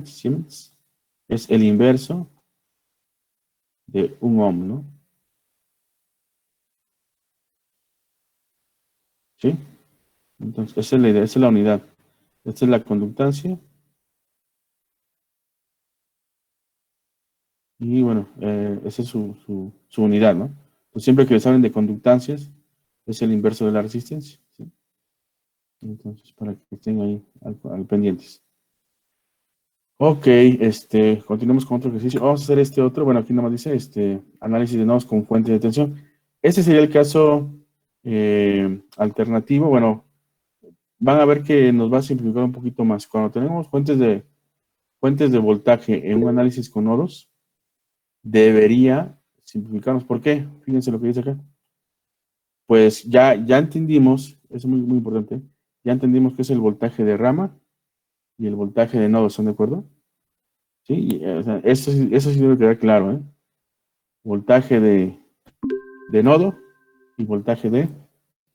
Siemens es el inverso de un ohm, ¿no? ¿Sí? Entonces, esa es la idea, esa es la unidad. Esta es la conductancia. Y bueno, esa es su unidad, ¿no? Pues siempre que les hablen de conductancias, es el inverso de la resistencia, ¿sí? Entonces, para que estén ahí al pendientes. Ok, continuemos con otro ejercicio. Vamos a hacer este otro. Bueno, aquí nomás dice análisis de nodos con fuente de tensión. Este sería el caso alternativo. Bueno, van a ver que nos va a simplificar un poquito más. Cuando tenemos fuentes de voltaje en un análisis con nodos, debería simplificarnos. ¿Por qué? Fíjense lo que dice acá. Pues ya entendimos, eso es muy, muy importante, ya entendimos que es el voltaje de rama y el voltaje de nodo, ¿están de acuerdo? Sí, o sea, eso sí debe quedar claro, ¿eh? Voltaje de nodo y voltaje de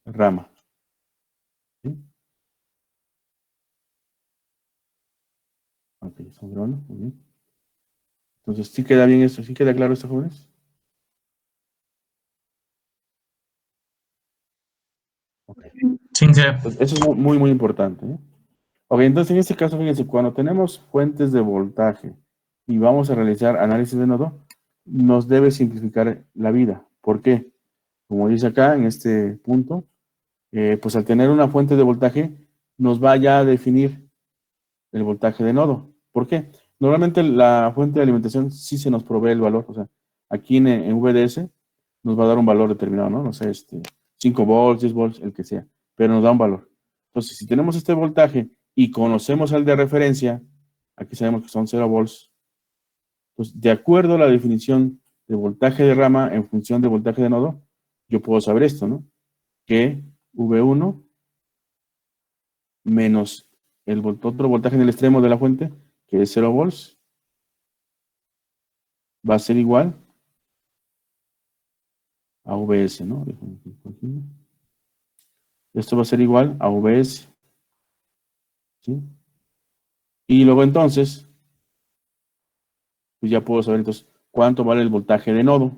rama. ¿Sí? Ok, son grano, muy bien. Entonces, ¿sí queda bien esto? ¿Sí queda claro esto, jóvenes? Ok. Sí, sí. Pues eso es muy, muy, muy importante, ¿eh? Ok, entonces en este caso, fíjense, cuando tenemos fuentes de voltaje y vamos a realizar análisis de nodo, nos debe simplificar la vida. ¿Por qué? Como dice acá en este punto, pues al tener una fuente de voltaje, nos va ya a definir el voltaje de nodo. ¿Por qué? Normalmente la fuente de alimentación sí se nos provee el valor. O sea, aquí en VDS nos va a dar un valor determinado, ¿no? No sé, 5 volts, 10 volts, el que sea, pero nos da un valor. Entonces, si tenemos este voltaje y conocemos el de referencia, aquí sabemos que son 0 volts, pues de acuerdo a la definición de voltaje de rama en función de voltaje de nodo, yo puedo saber esto, ¿no? Que V1 menos otro voltaje en el extremo de la fuente, que es 0 volts, va a ser igual a VS, ¿no? Esto va a ser igual a VS, ¿sí? Y luego entonces, pues ya puedo saber entonces cuánto vale el voltaje de nodo,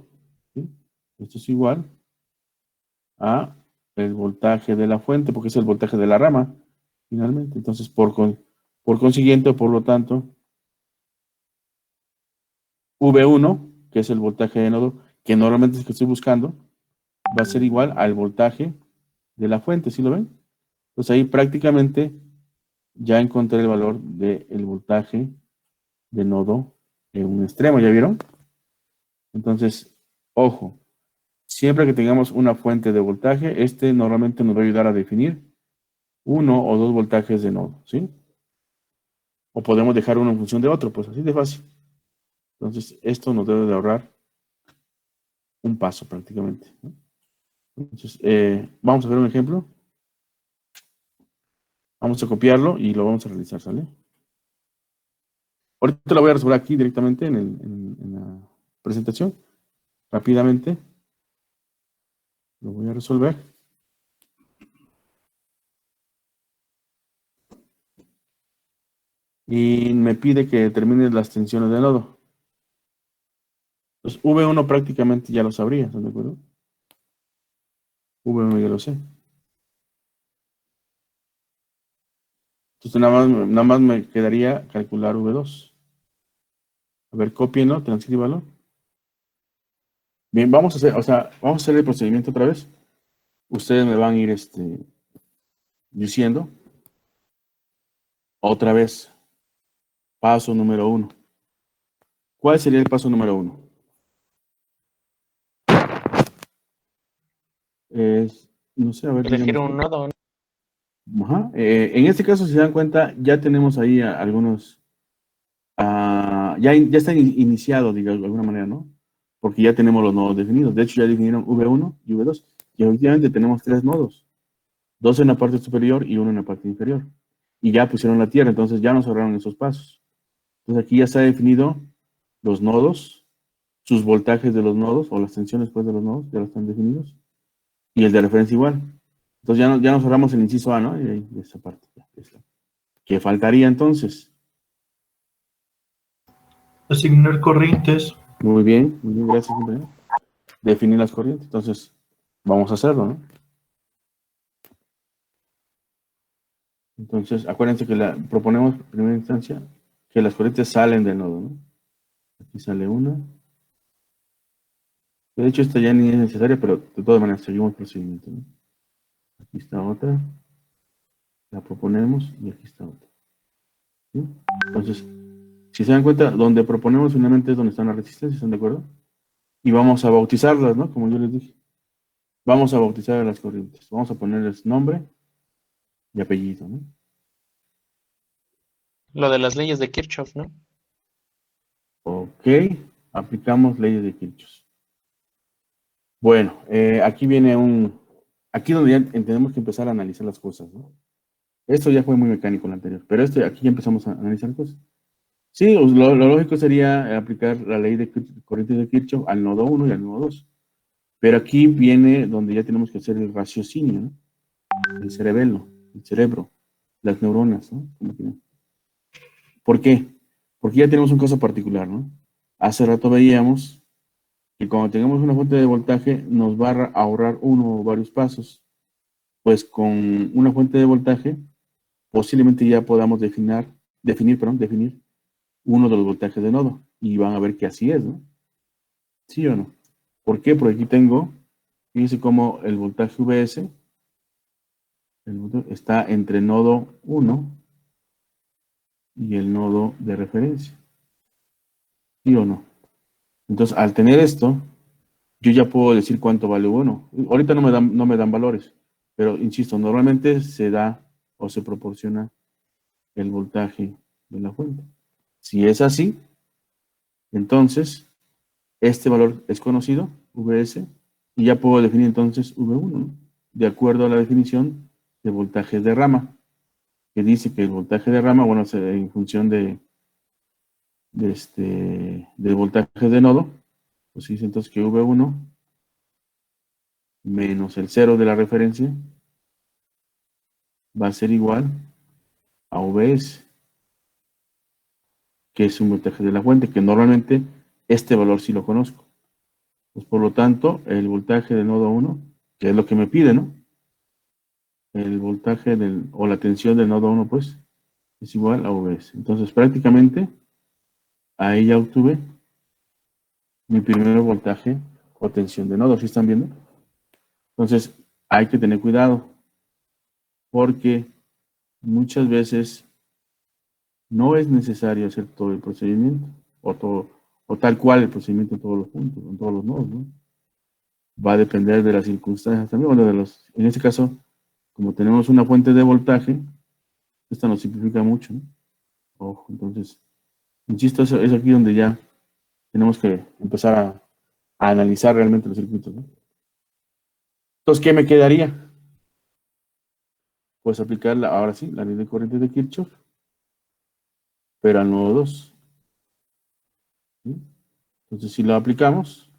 ¿sí? Esto es igual a el voltaje de la fuente, porque es el voltaje de la rama, finalmente. Entonces, por consiguiente, por lo tanto, V1, que es el voltaje de nodo, que normalmente es el que estoy buscando, va a ser igual al voltaje de la fuente, ¿sí lo ven? Pues ahí prácticamente ya encontré el valor del voltaje de nodo en un extremo, ¿ya vieron? Entonces, ojo, siempre que tengamos una fuente de voltaje, normalmente nos va a ayudar a definir uno o dos voltajes de nodo, ¿sí? O podemos dejar uno en función de otro, pues así de fácil. Entonces, esto nos debe de ahorrar un paso prácticamente, ¿no? Entonces, vamos a ver un ejemplo. Vamos a copiarlo y lo vamos a realizar, ¿sale? Ahorita lo voy a resolver aquí directamente en la presentación. Rápidamente lo voy a resolver. Y me pide que determine las tensiones de nodo. Pues V1 prácticamente ya lo sabría, ¿estás de acuerdo? V1 ya lo sé. Entonces nada más me quedaría calcular V2. A ver, cópienlo, transcríbalo. Bien, vamos a hacer, o sea, vamos a hacer el procedimiento otra vez. Ustedes me van a ir diciendo otra vez, paso número 1. ¿Cuál sería el paso número 1? No sé, a ver, díganme Elegir usted. un nodo. Ajá. En este caso, si se dan cuenta, ya tenemos ahí algunos, ya está iniciado, digamos, de alguna manera, ¿no? Porque ya tenemos los nodos definidos. De hecho, ya definieron V1 y V2. Y efectivamente tenemos tres nodos. Dos en la parte superior y uno en la parte inferior. Y ya pusieron la tierra, entonces ya nos ahorraron esos pasos. Entonces aquí ya está definido los nodos, sus voltajes de los nodos, o las tensiones pues, de los nodos, ya están definidos. Y el de referencia igual. Entonces ya nos ahorramos el inciso A, ¿no? Y ahí, esa parte. Ya, ¿qué faltaría entonces? Asignar corrientes. Muy bien, gracias, compañero. Definir las corrientes. Entonces, vamos a hacerlo, ¿no? Entonces, acuérdense que proponemos en primera instancia que las corrientes salen del nodo, ¿no? Aquí sale una. De hecho, esta ya ni es necesaria, pero de todas maneras seguimos el procedimiento, ¿no? Aquí está otra. La proponemos y aquí está otra. ¿Sí? Entonces, si se dan cuenta, donde proponemos finalmente es donde están las resistencias, ¿están de acuerdo? Y vamos a bautizarlas, ¿no? Como yo les dije. Vamos a bautizar a las corrientes. Vamos a ponerles nombre y apellido, ¿no? Lo de las leyes de Kirchhoff, ¿no? Ok, aplicamos leyes de Kirchhoff. Bueno, aquí viene aquí donde ya tenemos que empezar a analizar las cosas, ¿no? Esto ya fue muy mecánico en el anterior, pero aquí ya empezamos a analizar cosas. Sí, lo lógico sería aplicar la ley de corrientes de Kirchhoff al nodo 1 y al nodo 2. Pero aquí viene donde ya tenemos que hacer el raciocinio, ¿no? El cerebro, las neuronas, ¿no? ¿Por qué? Porque ya tenemos un caso particular, ¿no? Hace rato veíamos que cuando tengamos una fuente de voltaje nos va a ahorrar uno o varios pasos. Pues con una fuente de voltaje posiblemente ya podamos definir uno de los voltajes de nodo. Y van a ver que así es, ¿no? ¿Sí o no? ¿Por qué? Porque aquí tengo, fíjense cómo el voltaje VS está entre nodo 1 y el nodo de referencia. ¿Sí o no? Entonces, al tener esto, yo ya puedo decir cuánto vale uno. Ahorita no me dan valores, pero insisto, normalmente se da o se proporciona el voltaje de la fuente. Si es así, entonces este valor es conocido, VS, y ya puedo definir entonces V1, ¿no? De acuerdo a la definición de voltaje de rama, que dice que el voltaje de rama, bueno, en función del voltaje de nodo, pues dice entonces que V1 menos el cero de la referencia va a ser igual a VS, que es un voltaje de la fuente, que normalmente este valor sí lo conozco. Pues por lo tanto, el voltaje del nodo 1, que es lo que me pide, ¿no? El voltaje o la tensión del nodo 1, pues, es igual a VS. Entonces, prácticamente, ahí ya obtuve mi primer voltaje o tensión de nodo. ¿Sí están viendo? Entonces, hay que tener cuidado, porque muchas veces no es necesario hacer todo el procedimiento, o tal cual el procedimiento en todos los puntos, en todos los nodos, ¿no? Va a depender de las circunstancias también, bueno, en este caso, como tenemos una fuente de voltaje, esta nos simplifica mucho, ¿no? Ojo, entonces, insisto, es aquí donde ya tenemos que empezar a analizar realmente los circuitos, ¿no? Entonces, ¿qué me quedaría? Pues aplicar ahora sí, la ley de corriente de Kirchhoff, pero al nodo 2. ¿Sí? Entonces, si lo aplicamos,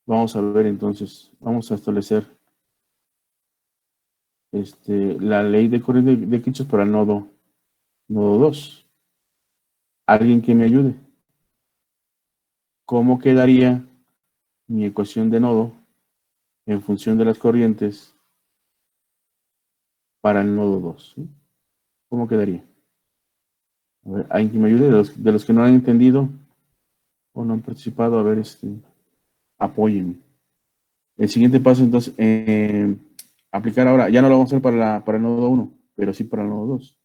vamos a ver entonces, vamos a establecer la ley de corriente de Kirchhoff para el nodo 2. ¿Alguien que me ayude? ¿Cómo quedaría mi ecuación de nodo en función de las corrientes para el nodo 2? ¿Sí? ¿Cómo quedaría? A ver, ¿alguien que me ayude? De los que no han entendido o no han participado, a ver, apóyenme. El siguiente paso, entonces, aplicar ahora, ya no lo vamos a hacer para el nodo 1, pero sí para el nodo 2.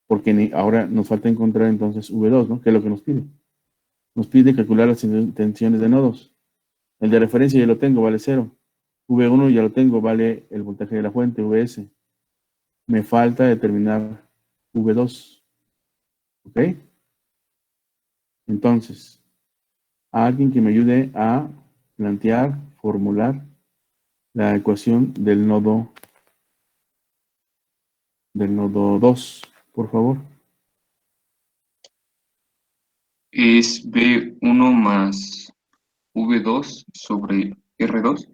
Porque ahora nos falta encontrar entonces V2, ¿no? ¿Qué es lo que nos pide? Nos pide calcular las tensiones de nodos. El de referencia ya lo tengo, vale 0. V1 ya lo tengo, vale el voltaje de la fuente, VS. Me falta determinar V2. ¿Ok? Entonces, alguien que me ayude a plantear, formular la ecuación del nodo 2, por favor. Es B1 más V2 sobre R2.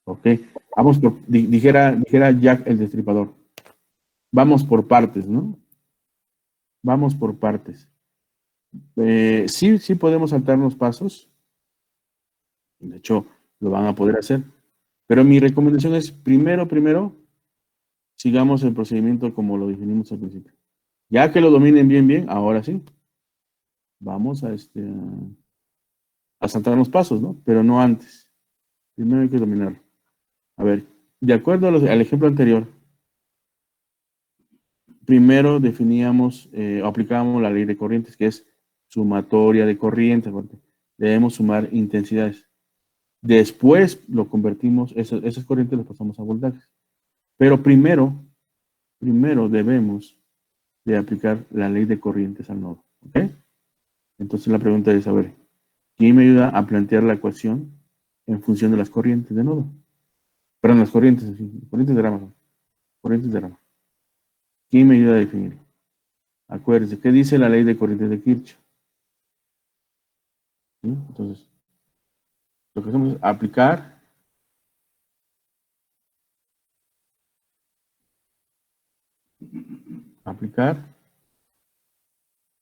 Ok. Vamos dijera Jack el Destripador. Vamos por partes, ¿no? Vamos por partes. Sí podemos saltarnos pasos. De hecho, lo van a poder hacer. Pero mi recomendación es, primero, sigamos el procedimiento como lo definimos al principio. Ya que lo dominen bien, ahora sí, vamos a saltarnos pasos, ¿no? Pero no antes. Primero hay que dominarlo. A ver, de acuerdo al ejemplo anterior, primero definíamos o aplicábamos la ley de corrientes, que es sumatoria de corrientes. Porque debemos sumar intensidades. Después lo convertimos, esas corrientes las pasamos a voltajes. Pero primero debemos de aplicar la ley de corrientes al nodo. ¿Ok? Entonces la pregunta es, a ver, ¿quién me ayuda a plantear la ecuación en función de las corrientes de nodo? Perdón, las corrientes, sí, corrientes de rama. Corrientes de rama. ¿Quién me ayuda a definirlo? Acuérdense, ¿qué dice la ley de corrientes de Kirchhoff? ¿Sí? Entonces, lo que hacemos es aplicar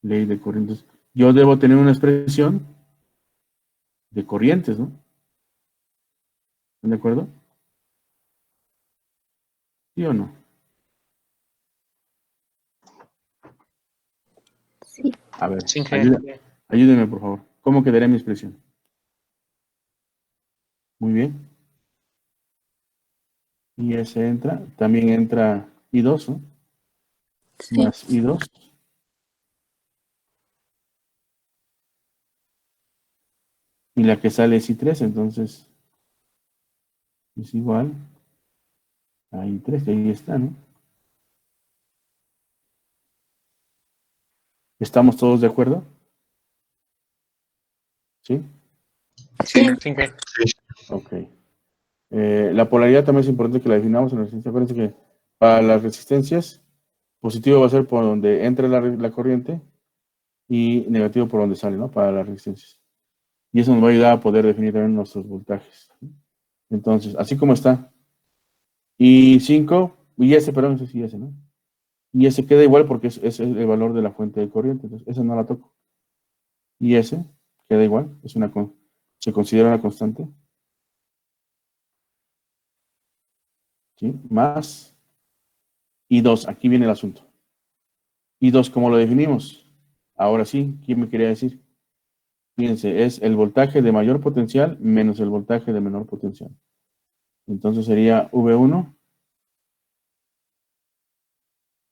ley de corrientes. Yo debo tener una expresión de corrientes, ¿no? ¿Están de acuerdo? ¿Sí o no? Sí. A ver, Sin que ayúdenme, por favor. ¿Cómo quedaría mi expresión? Muy bien. Y ese entra. También entra I2, ¿no? Sí. Más I2. Y la que sale es I3, entonces es igual a I3, que ahí está, ¿no? ¿Estamos todos de acuerdo? ¿Sí? Sí, sin que Ok. La polaridad también es importante que la definamos en la resistencia. Acuérdense que para las resistencias, positivo va a ser por donde entra la corriente y negativo por donde sale, ¿no? Para las resistencias. Y eso nos va a ayudar a poder definir también nuestros voltajes. Entonces, así como está. Y 5, y ese, perdón, ese sí, ese, ¿no? Y ese queda igual porque es el valor de la fuente de corriente. Entonces, esa no la toco. Y ese queda igual. Se considera una constante. ¿Sí? Más I2. Aquí viene el asunto. I2, ¿cómo lo definimos? Ahora sí, ¿quién me quería decir? Fíjense, es el voltaje de mayor potencial menos el voltaje de menor potencial. Entonces sería V1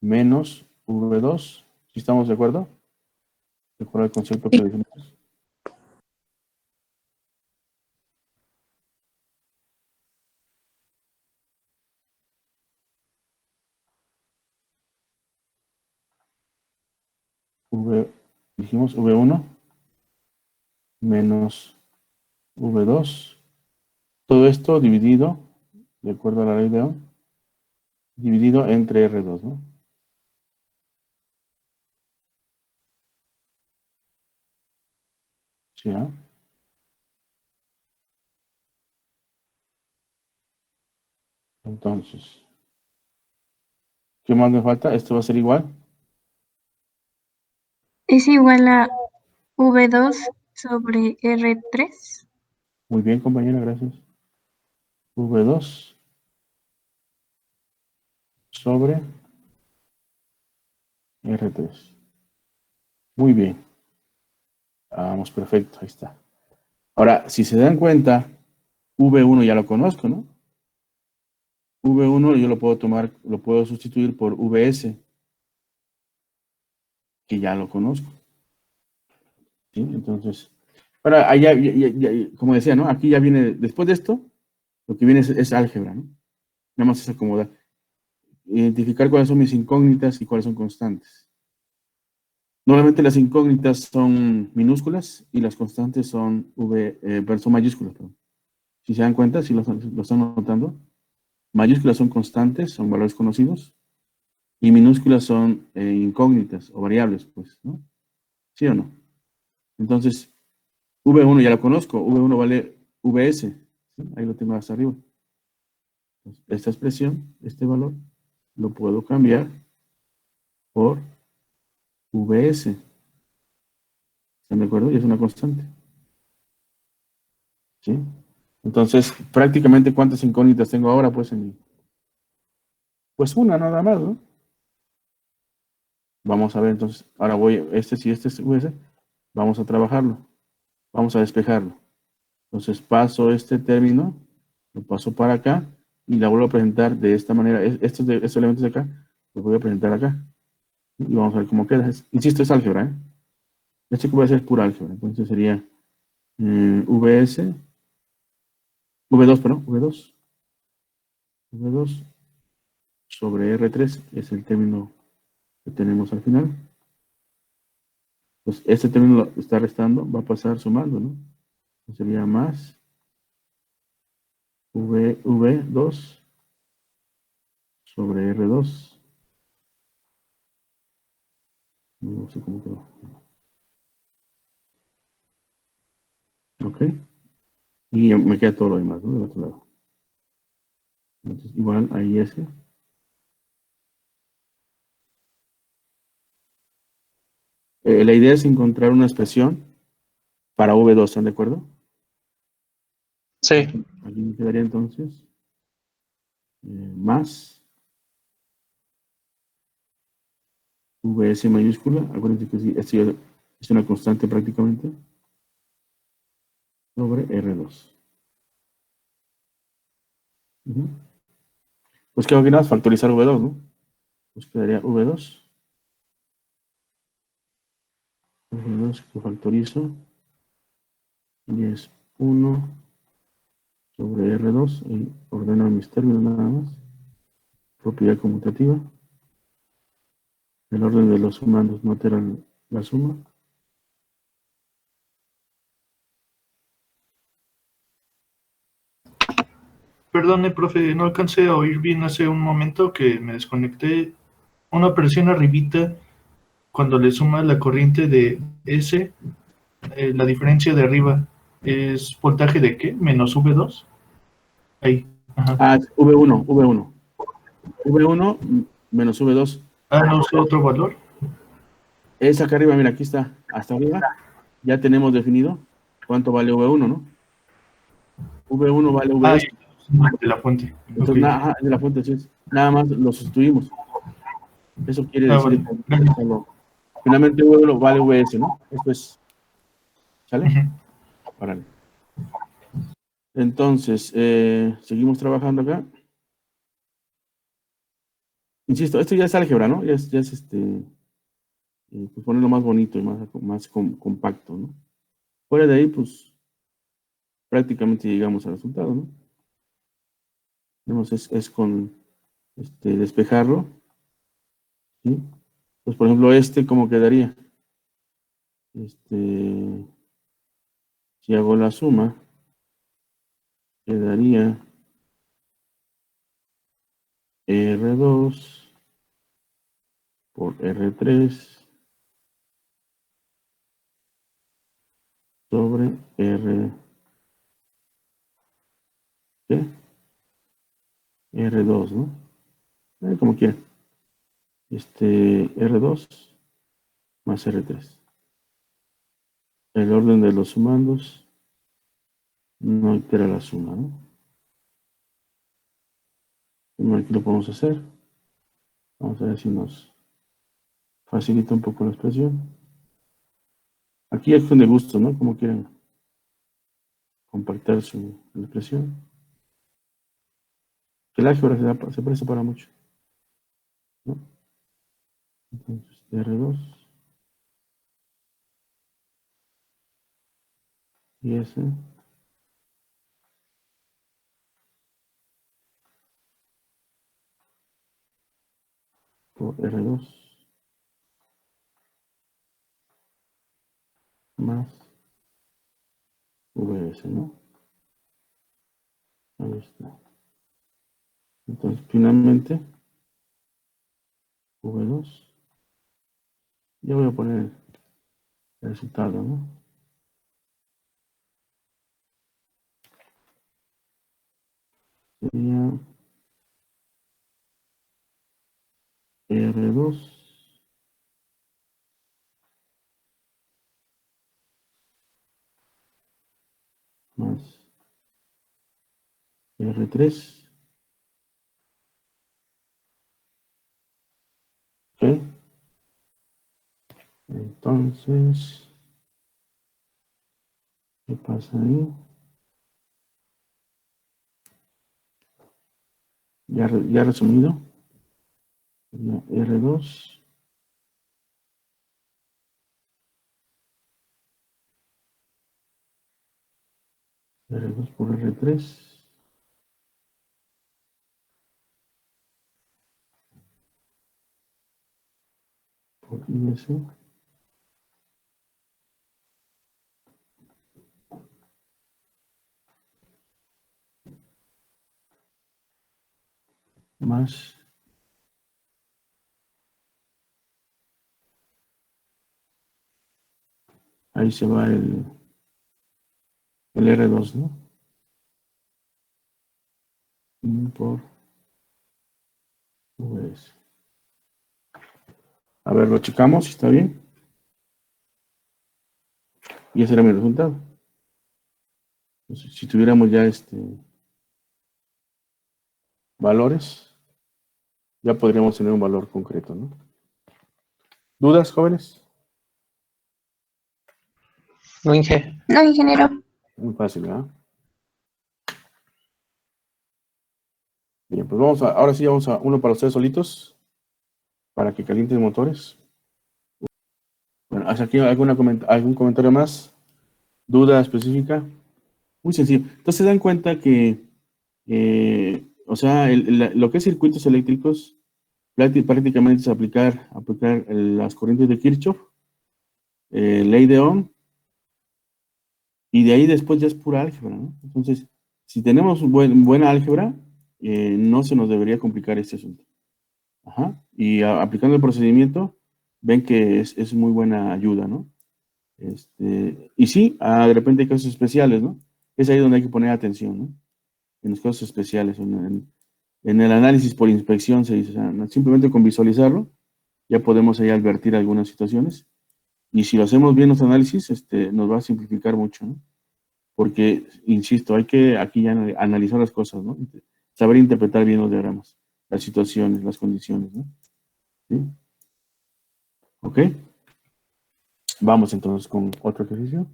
menos V2. ¿Sí estamos de acuerdo? ¿De acuerdo al concepto que definimos? Dijimos V1 menos V2. Todo esto dividido, de acuerdo a la ley de Ohm, dividido entre R2, ¿no? ¿Sí, ah? Entonces, ¿qué más me falta? Esto va a ser igual. Es igual a V2 sobre R3. Muy bien, compañera, gracias. V2 sobre R3. Muy bien. Vamos, perfecto, ahí está. Ahora, si se dan cuenta, V1 ya lo conozco, ¿no? V1 yo lo puedo tomar, lo puedo sustituir por VS, que ya lo conozco. ¿Sí? Entonces, ahora, allá, como decía, ¿no? Aquí ya viene, después de esto, lo que viene es álgebra, ¿no? Nada más es acomodar. Identificar cuáles son mis incógnitas y cuáles son constantes. Normalmente las incógnitas son minúsculas y las constantes son, son mayúsculas. Perdón. Si se dan cuenta, si lo están notando, mayúsculas son constantes, son valores conocidos, y minúsculas son incógnitas o variables, pues, ¿no? ¿Sí o no? Entonces, V1 ya lo conozco, V1 vale VS, ¿sí? Ahí lo tengo hasta arriba. Entonces, esta expresión, este valor, lo puedo cambiar por VS. ¿Están de acuerdo? Y es una constante. ¿Sí? Entonces, prácticamente, ¿cuántas incógnitas tengo ahora? Pues, pues una nada más, ¿no? Vamos a ver, entonces, ahora voy, si este es US, vamos a trabajarlo, vamos a despejarlo. Entonces, paso este término, lo paso para acá y la vuelvo a presentar de esta manera. Estos elementos de acá, los voy a presentar acá. Y vamos a ver cómo queda. Insisto, es álgebra, ¿eh? Este que voy a hacer es pura álgebra. Entonces sería VS, V2, perdón, V2 sobre R3 es el término que tenemos al final. Pues este término lo está restando, va a pasar sumando, ¿no? Sería más V2 sobre R2. No sé cómo quedó. Ok. Y me queda todo lo demás, ¿no? Del otro lado. Entonces, igual ahí ese. La idea es encontrar una expresión para V2, ¿están de acuerdo? Sí. Aquí me quedaría entonces más VS mayúscula. Acuérdense que sí, esto es una constante prácticamente sobre R2. Pues creo que nada, factorizar V2, ¿no? Pues quedaría V2 que factorizo y es 1 sobre R2 y ordeno mis términos nada más. Propiedad conmutativa. El orden de los sumandos no altera la suma. Perdone, profe, no alcancé a oír bien hace un momento que me desconecté. Una operación arribita, cuando le suma la corriente de S, la diferencia de arriba, ¿es voltaje de qué? ¿Menos V2? Ahí. Ajá. Ah, V1 menos V2. Ah, no usó otro valor. Es acá arriba, mira, aquí está, hasta arriba. Ya tenemos definido cuánto vale V1, ¿no? V1 vale Ah, VS. de la fuente. Entonces, Ok. de la fuente, sí, nada más lo sustituimos. Eso quiere Ah, decir vale. que finalmente V1 vale VS, ¿no? Esto es, ¿sale? Ujú. Órale. Entonces, seguimos trabajando acá. Insisto, esto ya es álgebra, ¿no? Ya es pues ponerlo más bonito y más compacto, ¿no? Fuera de ahí, pues prácticamente llegamos al resultado, ¿no? Vemos, es con despejarlo, ¿sí? Pues por ejemplo, ¿cómo quedaría? Si hago la suma, quedaría R2 por R3 sobre ¿qué? R2, ¿no? Como quieran. R2 más R3. El orden de los sumandos no altera la suma, ¿no? Bueno, aquí lo podemos hacer. Vamos a ver si nos facilita un poco la expresión. Aquí es de gusto, ¿no? Como quieran compartir su expresión. El álgebra se presta para mucho, ¿no? Entonces, R2 y S por R2 más VS, ¿no? Ahí está. Entonces, finalmente, V2. Ya voy a poner el resultado, ¿no? Sería R2 más R3. ¿Ok? Entonces, ¿qué pasa ahí? Ya resumido. R2. R2 por R3. Por IS. Más ahí se va el R2, ¿no? Por VS. A ver, lo checamos si está bien. Y ese era mi resultado. Entonces, si tuviéramos ya valores, ya podríamos tener un valor concreto, ¿no? ¿Dudas, jóvenes? No, Inge. No, ingeniero. Muy fácil, ¿verdad? Bien, pues ahora sí vamos a uno para ustedes solitos, para que calienten motores. Bueno, ¿hasta aquí algún comentario más? ¿Duda específica? Muy sencillo. Entonces se dan cuenta que, o sea, lo que es circuitos eléctricos, prácticamente es aplicar las corrientes de Kirchhoff, ley de Ohm, y de ahí después ya es pura álgebra, ¿no? Entonces, si tenemos buena álgebra, no se nos debería complicar este asunto. Ajá. Y aplicando el procedimiento, ven que es muy buena ayuda, ¿no? Y sí, de repente hay casos especiales, ¿no? Es ahí donde hay que poner atención, ¿no? En los casos especiales, en el análisis por inspección se dice, o sea, simplemente con visualizarlo, ya podemos ahí advertir algunas situaciones. Y si lo hacemos bien los análisis, nos va a simplificar mucho, ¿no? Porque, insisto, hay que aquí ya analizar las cosas, ¿no? Saber interpretar bien los diagramas, las situaciones, las condiciones, ¿no? ¿Sí? ¿Ok? Vamos entonces con otro ejercicio.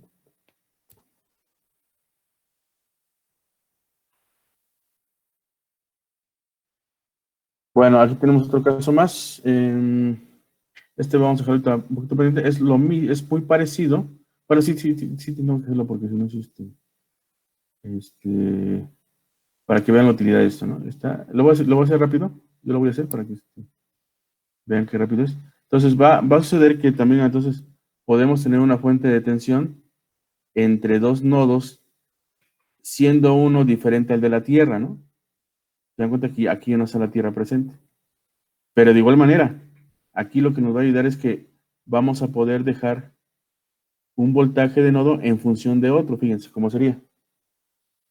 Bueno, aquí tenemos otro caso más. Vamos a dejar ahorita un poquito pendiente. Es muy parecido. Pero sí tenemos que hacerlo porque si no es para que vean la utilidad de esto, ¿no? Lo voy a hacer rápido. Yo lo voy a hacer para que vean qué rápido es. Entonces va a suceder que también entonces podemos tener una fuente de tensión entre dos nodos, siendo uno diferente al de la Tierra, ¿no? Se dan cuenta que aquí no está la Tierra presente. Pero de igual manera, aquí lo que nos va a ayudar es que vamos a poder dejar un voltaje de nodo en función de otro. Fíjense cómo sería.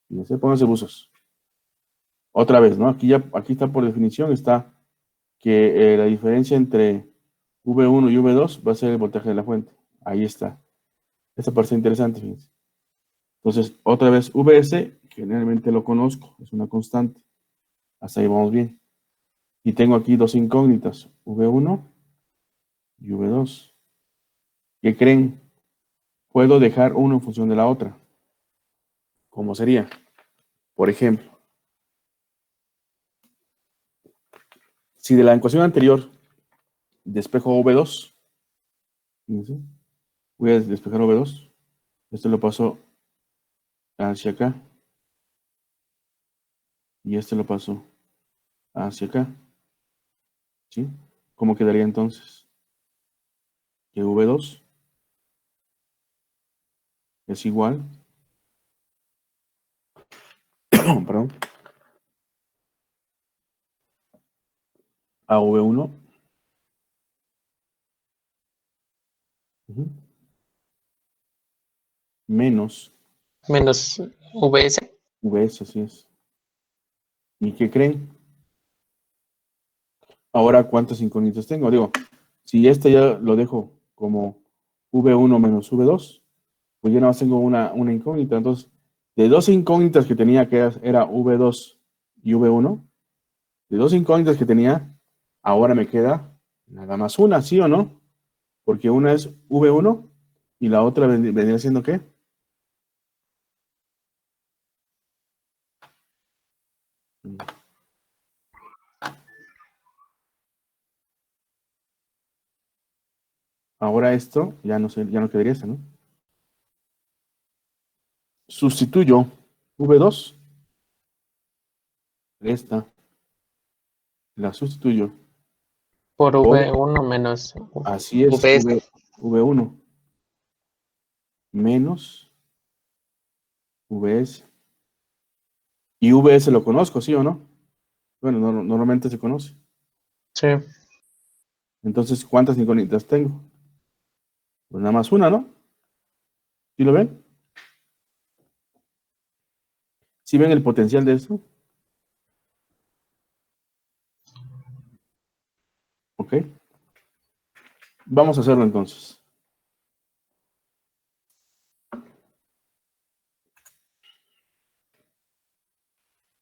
Fíjense, pónganse buzos. Otra vez, ¿no? Aquí está por definición, está que la diferencia entre V1 y V2 va a ser el voltaje de la fuente. Ahí está. Esta parte es interesante, fíjense. Entonces, otra vez, VS, generalmente lo conozco, es una constante. Hasta ahí vamos bien. Y tengo aquí dos incógnitas, V1 y V2. ¿Qué creen? Puedo dejar uno en función de la otra. ¿Cómo sería? Por ejemplo, si de la ecuación anterior despejo V2, fíjense, voy a despejar V2, esto lo paso hacia acá, y este lo paso hacia acá, ¿sí? ¿Cómo quedaría entonces? Que V2 es igual, perdón, a V1 menos Menos VS. VS, así es. ¿Y qué creen? Ahora, ¿cuántas incógnitas tengo? Digo, si este ya lo dejo como V1 menos V2, pues ya nada más tengo una incógnita. Entonces, De dos incógnitas que tenía, que era V2 y V1, de dos incógnitas que tenía, ahora me queda nada más una, ¿sí o no? Porque una es V1 y la otra vendría siendo ¿qué? Ahora esto ya no sé, ya no quedaría esa, ¿no? Sustituyo V2, esta, la sustituyo Por por, V1 menos así es, VS. V1 menos VS. Y VS lo conozco, ¿sí o no? Bueno, normalmente se conoce. Sí. Entonces, ¿cuántas incógnitas tengo? Pues nada más una, ¿no? ¿Sí lo ven? ¿Sí ven el potencial de esto? ¿Ok? Vamos a hacerlo entonces.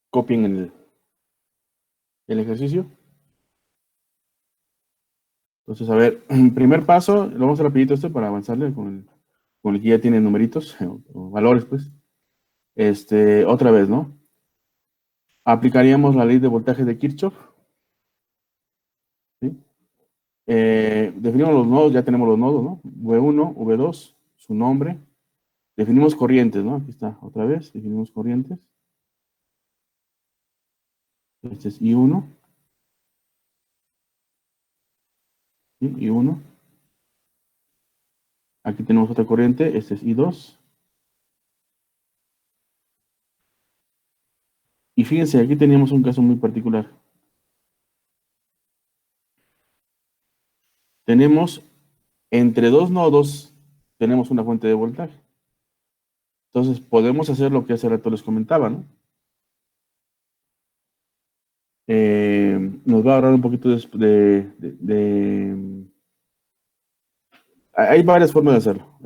Copien el ejercicio. Entonces, a ver, primer paso, lo vamos a hacer rapidito esto para avanzarle con el que ya tiene numeritos o valores, pues. Otra vez, ¿no? Aplicaríamos la ley de voltaje de Kirchhoff. ¿Sí? Definimos los nodos, ya tenemos los nodos, ¿no? V1, V2, su nombre. Definimos corrientes, ¿no? Aquí está, otra vez, definimos corrientes. Este es I1, ¿sí? I1. Aquí tenemos otra corriente, este es I2. Y fíjense, aquí teníamos un caso muy particular. Tenemos, entre dos nodos, tenemos una fuente de voltaje. Entonces, podemos hacer lo que hace rato les comentaba, ¿no? Nos va a ahorrar un poquito hay varias formas de hacerlo.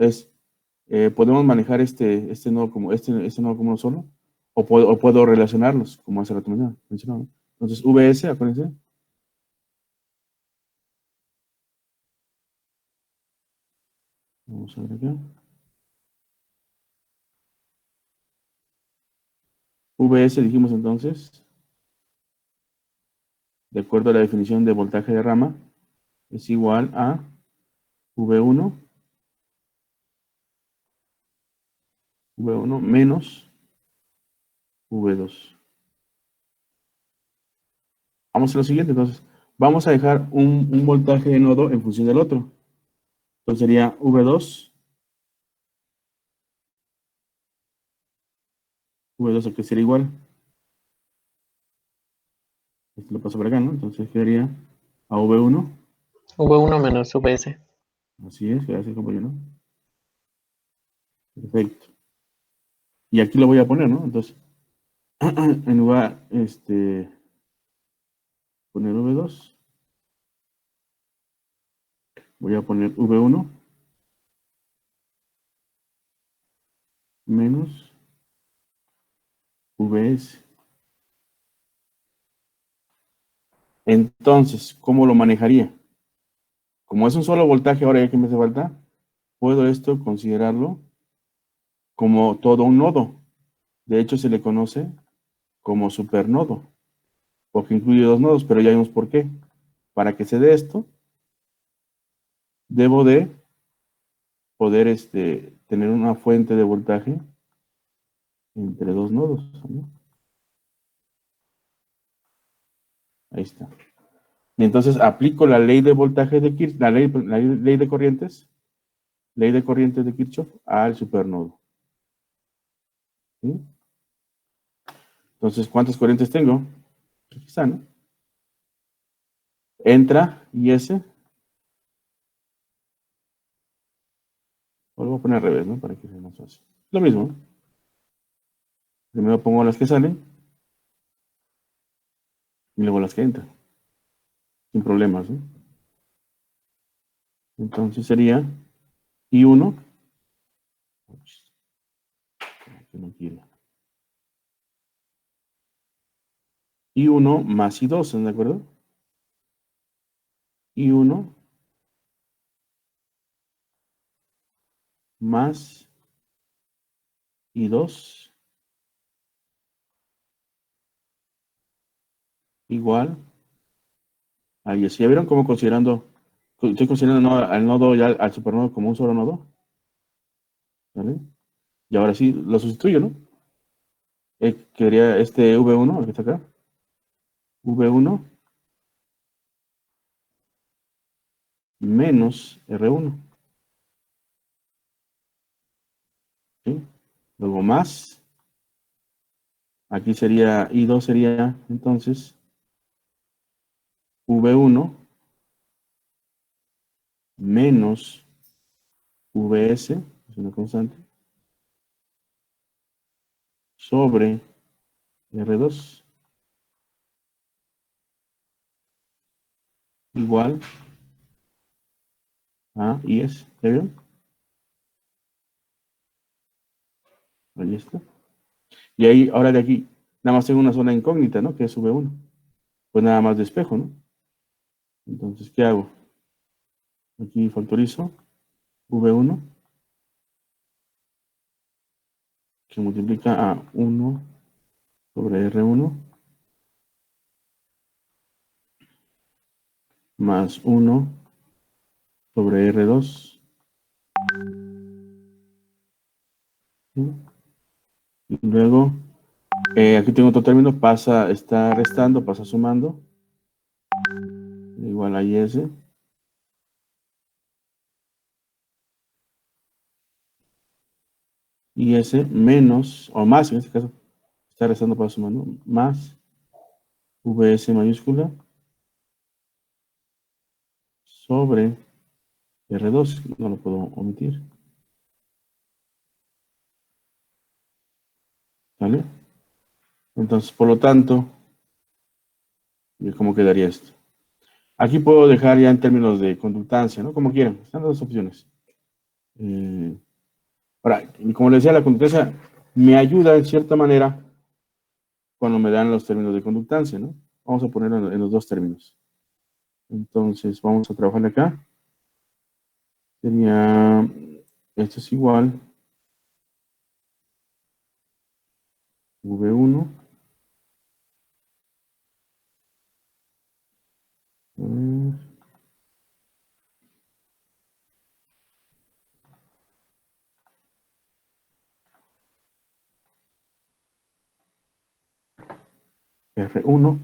Podemos manejar este nodo como este nodo como uno solo, o puedo relacionarlos, como hace rato mencionaba, ¿no? Entonces, VS, acuérdense. Vamos a ver acá. VS dijimos entonces, de acuerdo a la definición de voltaje de rama, es igual a V1 menos V2. Vamos a lo siguiente, entonces. Vamos a dejar un voltaje de nodo en función del otro. Entonces sería V2 aquí sería igual. Esto lo paso por acá, ¿no? Entonces quedaría a V1. V1 menos VS. Así es, gracias compañero. Perfecto. Y aquí lo voy a poner, ¿no? Entonces, en lugar, poner V2, voy a poner V1 menos VS. Entonces, ¿cómo lo manejaría? Como es un solo voltaje, ahora ya que me hace falta, puedo esto considerarlo como todo un nodo. De hecho, se le conoce como supernodo, porque incluye dos nodos, pero ya vimos por qué. Para que se dé esto, debo de poder tener una fuente de voltaje entre dos nodos, ¿no? Ahí está. Y entonces aplico la ley de voltaje de Kirchhoff, ley de corrientes de Kirchhoff al supernodo. ¿Sí? Entonces, ¿cuántas corrientes tengo? Aquí está, ¿no? Entra IS. O lo voy a poner al revés, ¿no? Para que sea más fácil. Lo mismo, ¿no? Primero pongo las que salen y luego las que entran. Sin problemas, ¿no? Entonces sería I1. Que no quiere. I1 más I2, ¿están de acuerdo? I1 más I2 igual a Y. ¿Ya vieron cómo estoy considerando al nodo ya al supernodo como un solo nodo? ¿Vale? Y ahora sí lo sustituyo, ¿no? Quería este V1, el que está acá. V1 menos R1. ¿Sí? Luego más. Aquí sería, I2 sería entonces V1 menos Vs, es una constante, sobre R2 igual a IS. ¿Ya vieron? Ahí está. Y ahí, ahora de aquí, nada más tengo una zona incógnita, ¿no? Que es V1. Pues nada más despejo, ¿no? Entonces, ¿qué hago? Aquí factorizo V1, que multiplica a 1 sobre R1 más 1 sobre R2. ¿Sí? Y luego, aquí tengo otro término, está restando, pasa sumando, igual a IS. IS menos, o más en este caso, está restando, pasa sumando, más VS mayúscula sobre R2, no lo puedo omitir. ¿Vale? Entonces, por lo tanto, ¿cómo quedaría esto? Aquí puedo dejar ya en términos de conductancia, ¿no? Como quieran, están las dos opciones. Ahora, como les decía, la conductancia me ayuda en cierta manera cuando me dan los términos de conductancia, ¿no? Vamos a ponerlo en los dos términos. Entonces, vamos a trabajar acá. Sería, esto es igual, V1, R1,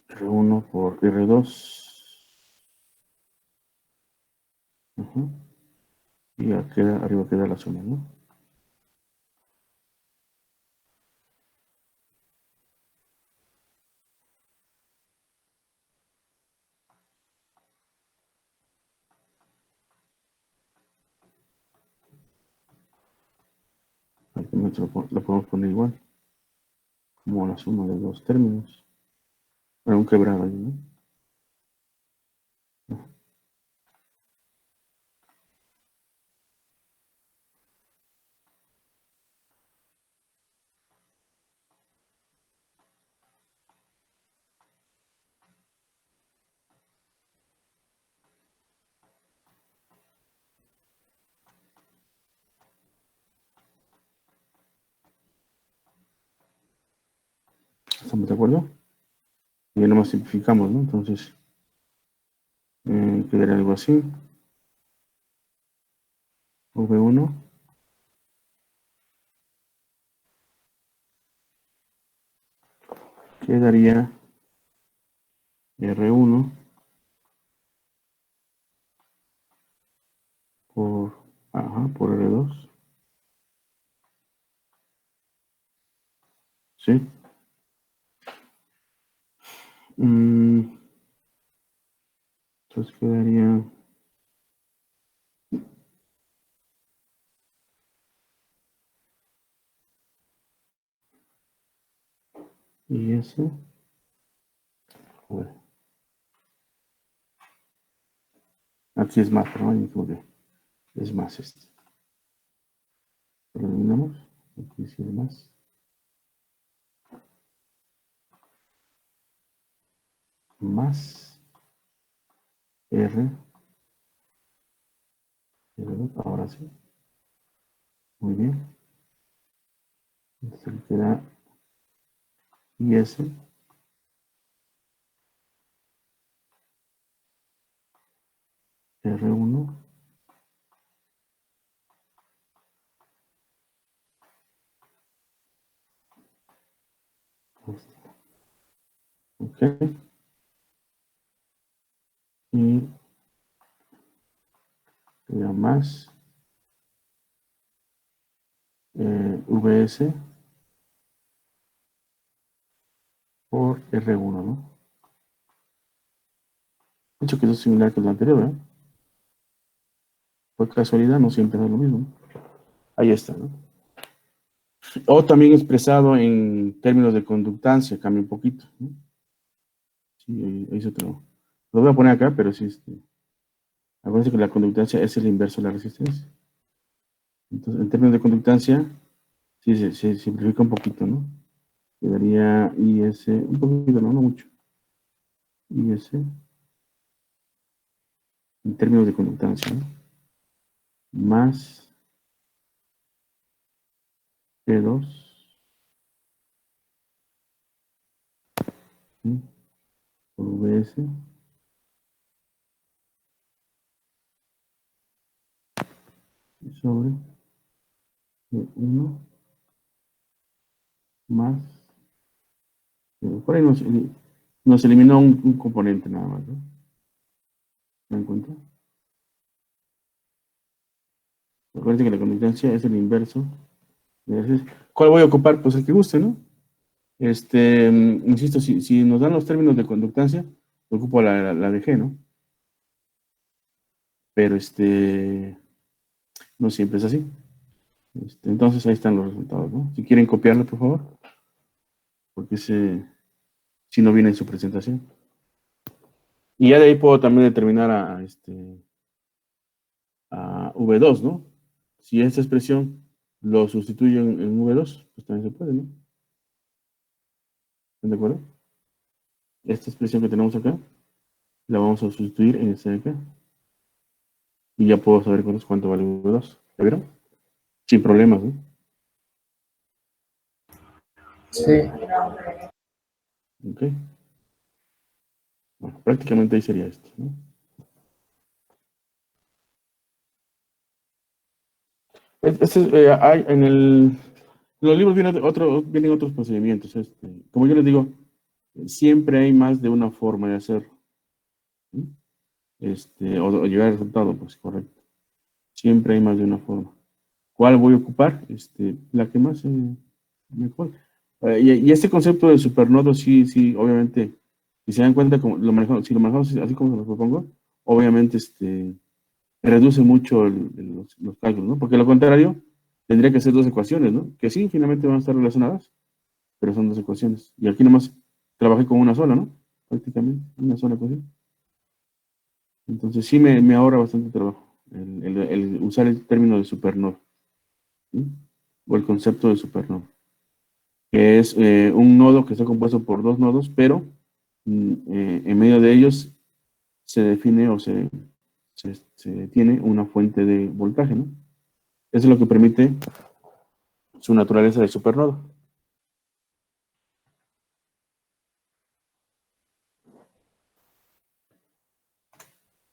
R1 por R2. Y arriba queda la suma, ¿no? Aquí lo podemos poner igual, como la suma de dos términos. Bueno, un quebrado ahí, ¿no? ¿Estamos de acuerdo? Y ya nomás simplificamos, ¿no? Entonces, quedaría algo así. V1 quedaría R1 por R2. ¿Sí? Entonces quedaría IS. Bueno, aquí es más, pero no como que es más este. Lo eliminamos. Aquí sí es más. más R. Ahora sí. Muy bien. Entonces queda IS R1 ok, y queda más VS por R1, ¿no? De hecho que eso es similar que el anterior, ¿eh? Por casualidad no siempre es lo mismo, ¿no? Ahí está, ¿no? O también expresado en términos de conductancia, cambia un poquito, ¿no? Sí, ahí se lo voy a poner acá, pero sí, acuérdense que la conductancia es el inverso de la resistencia. Entonces, en términos de conductancia, sí, se simplifica un poquito, ¿no? Quedaría IS, un poquito, no mucho. IS, en términos de conductancia, ¿no? Más P2, ¿sí? Por VS, sobre 1 más, por ahí nos eliminó un componente nada más, ¿no? ¿Se dan cuenta? Acuérdense que la conductancia es el inverso. ¿Cuál voy a ocupar? Pues el que guste, ¿no? Insisto, si nos dan los términos de conductancia, ocupo la de G, ¿no? Pero no siempre es así. Entonces ahí están los resultados, ¿no? Si quieren copiarlo, por favor, porque si no viene en su presentación. Y ya de ahí puedo también determinar a V2, ¿no? Si esta expresión lo sustituyo en V2, pues también se puede, ¿no? ¿Están de acuerdo? Esta expresión que tenemos acá, la vamos a sustituir en esta de acá. Y ya puedo saber cuánto vale V2. ¿Ya vieron? Sin problemas, ¿no? Sí. Ok. Bueno, prácticamente ahí sería esto, ¿no? En los libros vienen otros procedimientos. Como yo les digo, siempre hay más de una forma de hacerlo. ¿Sí? O llegar al resultado, pues correcto. Siempre hay más de una forma. ¿Cuál voy a ocupar? La que más mejor. Y este concepto de supernodo, sí, obviamente, si se dan cuenta, si lo manejamos así como se lo propongo, obviamente reduce mucho los cálculos, ¿no? Porque lo contrario, tendría que ser dos ecuaciones, ¿no? Que sí, finalmente van a estar relacionadas, pero son dos ecuaciones. Y aquí nomás trabajé con una sola, ¿no? Prácticamente, una sola ecuación. Entonces sí me ahorra bastante trabajo el usar el término de supernova, ¿sí? O el concepto de supernova, que es un nodo que está compuesto por dos nodos, pero en medio de ellos se define o se tiene una fuente de voltaje, ¿no? Eso es lo que permite su naturaleza de supernodo.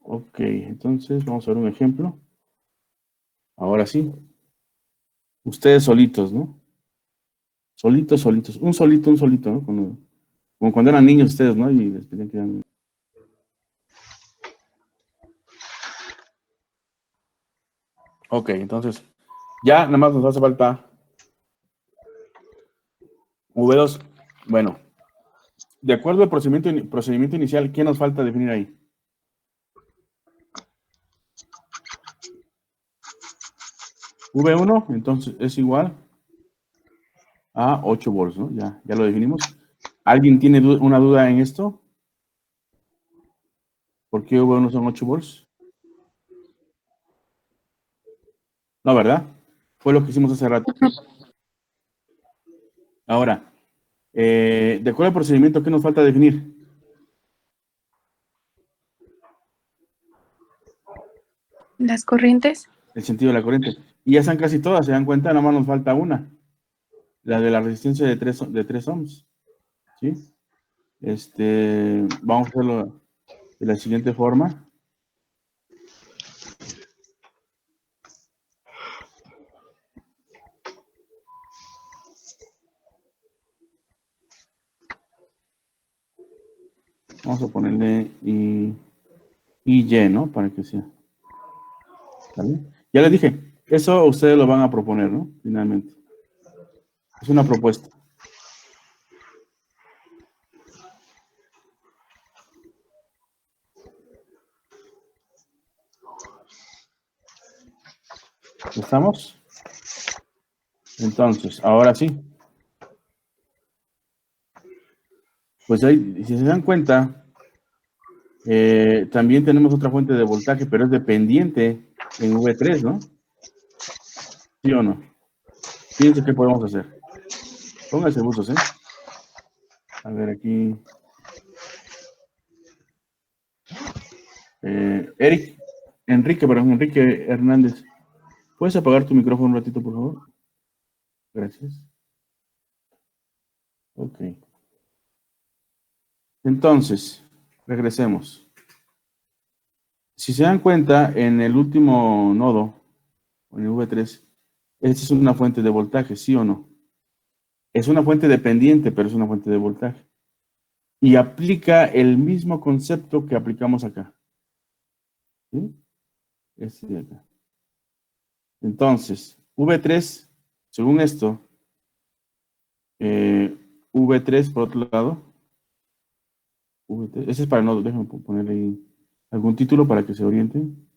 Ok, entonces vamos a ver un ejemplo. Ahora sí. Ustedes solitos, ¿no? Solitos. Un solito, ¿no? Como cuando eran niños ustedes, ¿no? Y les pedían que eran... Ok, entonces, ya nada más nos hace falta V2. Bueno, de acuerdo al procedimiento inicial, ¿qué nos falta definir ahí? V1, entonces, es igual a 8 volts, ¿no? Ya lo definimos. ¿Alguien tiene una duda en esto? ¿Por qué V1 son 8 volts? No, ¿verdad? Fue lo que hicimos hace rato. Ahora, de acuerdo al procedimiento, ¿qué nos falta definir? Las corrientes. el sentido de la corriente. Y ya están casi todas, se dan cuenta, nada más nos falta una, la de la resistencia de 3 ohms. ¿Sí? Vamos a hacerlo de la siguiente forma. Vamos a ponerle Y, ¿no? Para que sea. ¿Vale? Ya les dije, eso ustedes lo van a proponer, ¿no? Finalmente. Es una propuesta. ¿Estamos? Entonces, ahora sí. Pues ahí, si se dan cuenta, también tenemos otra fuente de voltaje, pero es dependiente en V3, ¿no? ¿Sí o no? Fíjense qué podemos hacer. Pónganse buzos, ¿eh? A ver, aquí. Enrique Hernández. ¿Puedes apagar tu micrófono un ratito, por favor? Gracias. Ok. Entonces, regresemos. Si se dan cuenta, en el último nodo, en el V3, esta es una fuente de voltaje, ¿sí o no? Es una fuente dependiente, pero es una fuente de voltaje. Y aplica el mismo concepto que aplicamos acá. ¿Sí? Este de acá. Entonces, V3, según esto, V3 por otro lado, V3, ese es para nodo, déjame ponerle ahí algún título para que se orienten.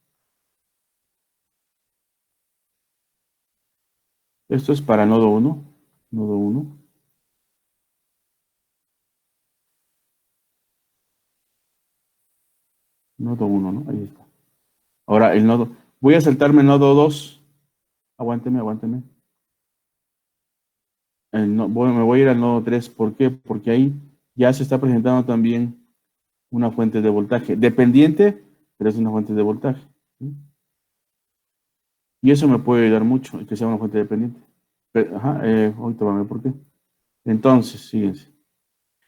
Esto es para nodo 1, nodo 1. Nodo 1, ¿no? Ahí está. Ahora el nodo, voy a saltarme nodo 2. Aguánteme. Me voy a ir al nodo 3. ¿Por qué? Porque ahí ya se está presentando también una fuente de voltaje. Dependiente, pero es una fuente de voltaje. ¿Sí? Y eso me puede ayudar mucho, que sea una fuente dependiente. Pero, ahorita van a ver por qué. Entonces, fíjense.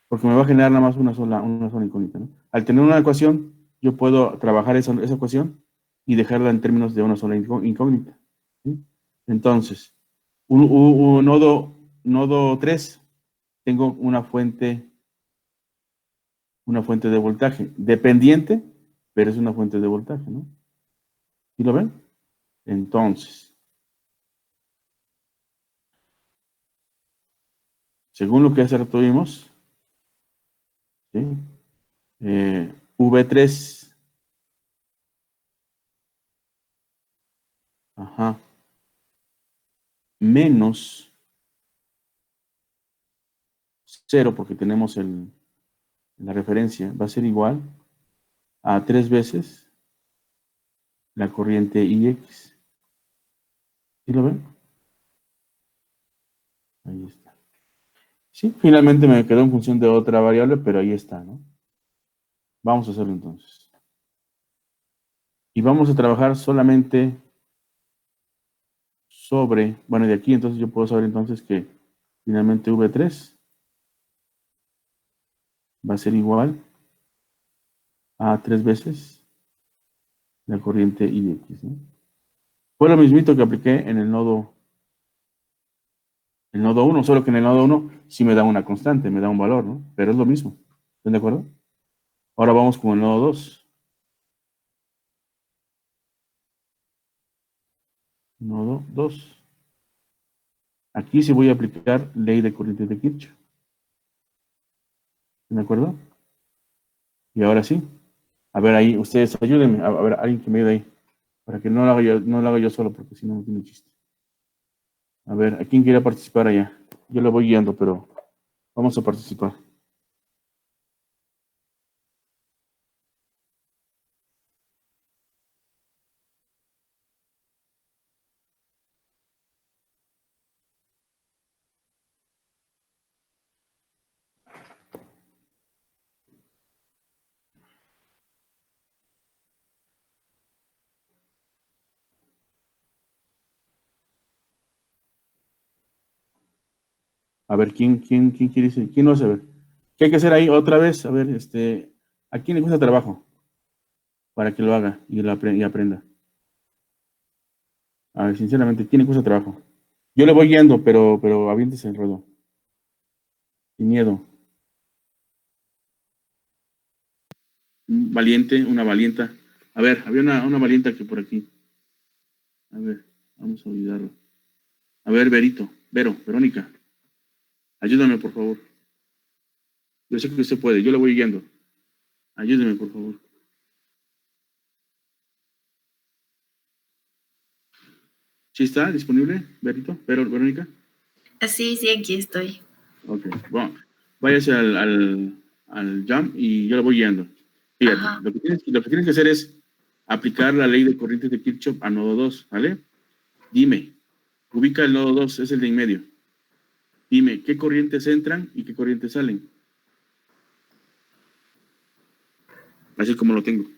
Porque me va a generar nada más una sola incógnita, ¿no? Al tener una ecuación, yo puedo trabajar esa ecuación y dejarla en términos de una sola incógnita. ¿Sí? Entonces, nodo 3, tengo una fuente de voltaje dependiente, pero es una fuente de voltaje, ¿no? ¿Sí lo ven? Entonces, según lo que hace rato vimos, ¿sí? V3, ajá, menos 0, porque tenemos la referencia, va a ser igual a 3 veces la corriente IX. ¿Sí lo ven? Ahí está. Sí, finalmente me quedó en función de otra variable, pero ahí está, ¿no? Vamos a hacerlo entonces. Y vamos a trabajar solamente sobre, bueno, de aquí entonces yo puedo saber entonces que finalmente V3 va a ser igual a 3 veces la corriente IX, ¿no? Fue lo mismito que apliqué en el nodo 1, solo que en el nodo 1 sí me da una constante, me da un valor, ¿no? Pero es lo mismo. ¿Están de acuerdo? Ahora vamos con el nodo 2. Nodo 2. Aquí sí voy a aplicar ley de corriente de Kirchhoff. ¿Están de acuerdo? Y ahora sí. A ver, ahí, ustedes ayúdenme. A ver, alguien que me ayude ahí. Para que no lo haga yo solo, porque si no, no tiene chiste. A ver, ¿a quién quiere participar allá? Yo lo voy guiando, pero vamos a participar. A ver, ¿quién quiere decir? ¿Quién no sabe? ¿Qué hay que hacer ahí otra vez? A ver, ¿a quién le cuesta trabajo? Para que lo haga y aprenda. A ver, sinceramente, ¿quién le cuesta trabajo? Yo le voy guiando, pero aviéntese el ruedo. Sin miedo. Un valiente, una valienta. A ver, había una valienta que por aquí. A ver, vamos a olvidarlo. A ver, Verónica, ayúdame, por favor. Yo sé que usted puede, yo le voy guiando. Ayúdeme, por favor. ¿Sí está disponible, Verónica? Sí, sí, aquí estoy. Ok, bueno, váyase al jump y yo le voy guiando. Fíjate, Ajá. lo que tienes que hacer es aplicar la ley de corrientes de Kirchhoff a nodo 2, ¿vale? Dime, ubica el nodo 2, es el de en medio. Dime, ¿qué corrientes entran y qué corrientes salen? Así como lo tengo.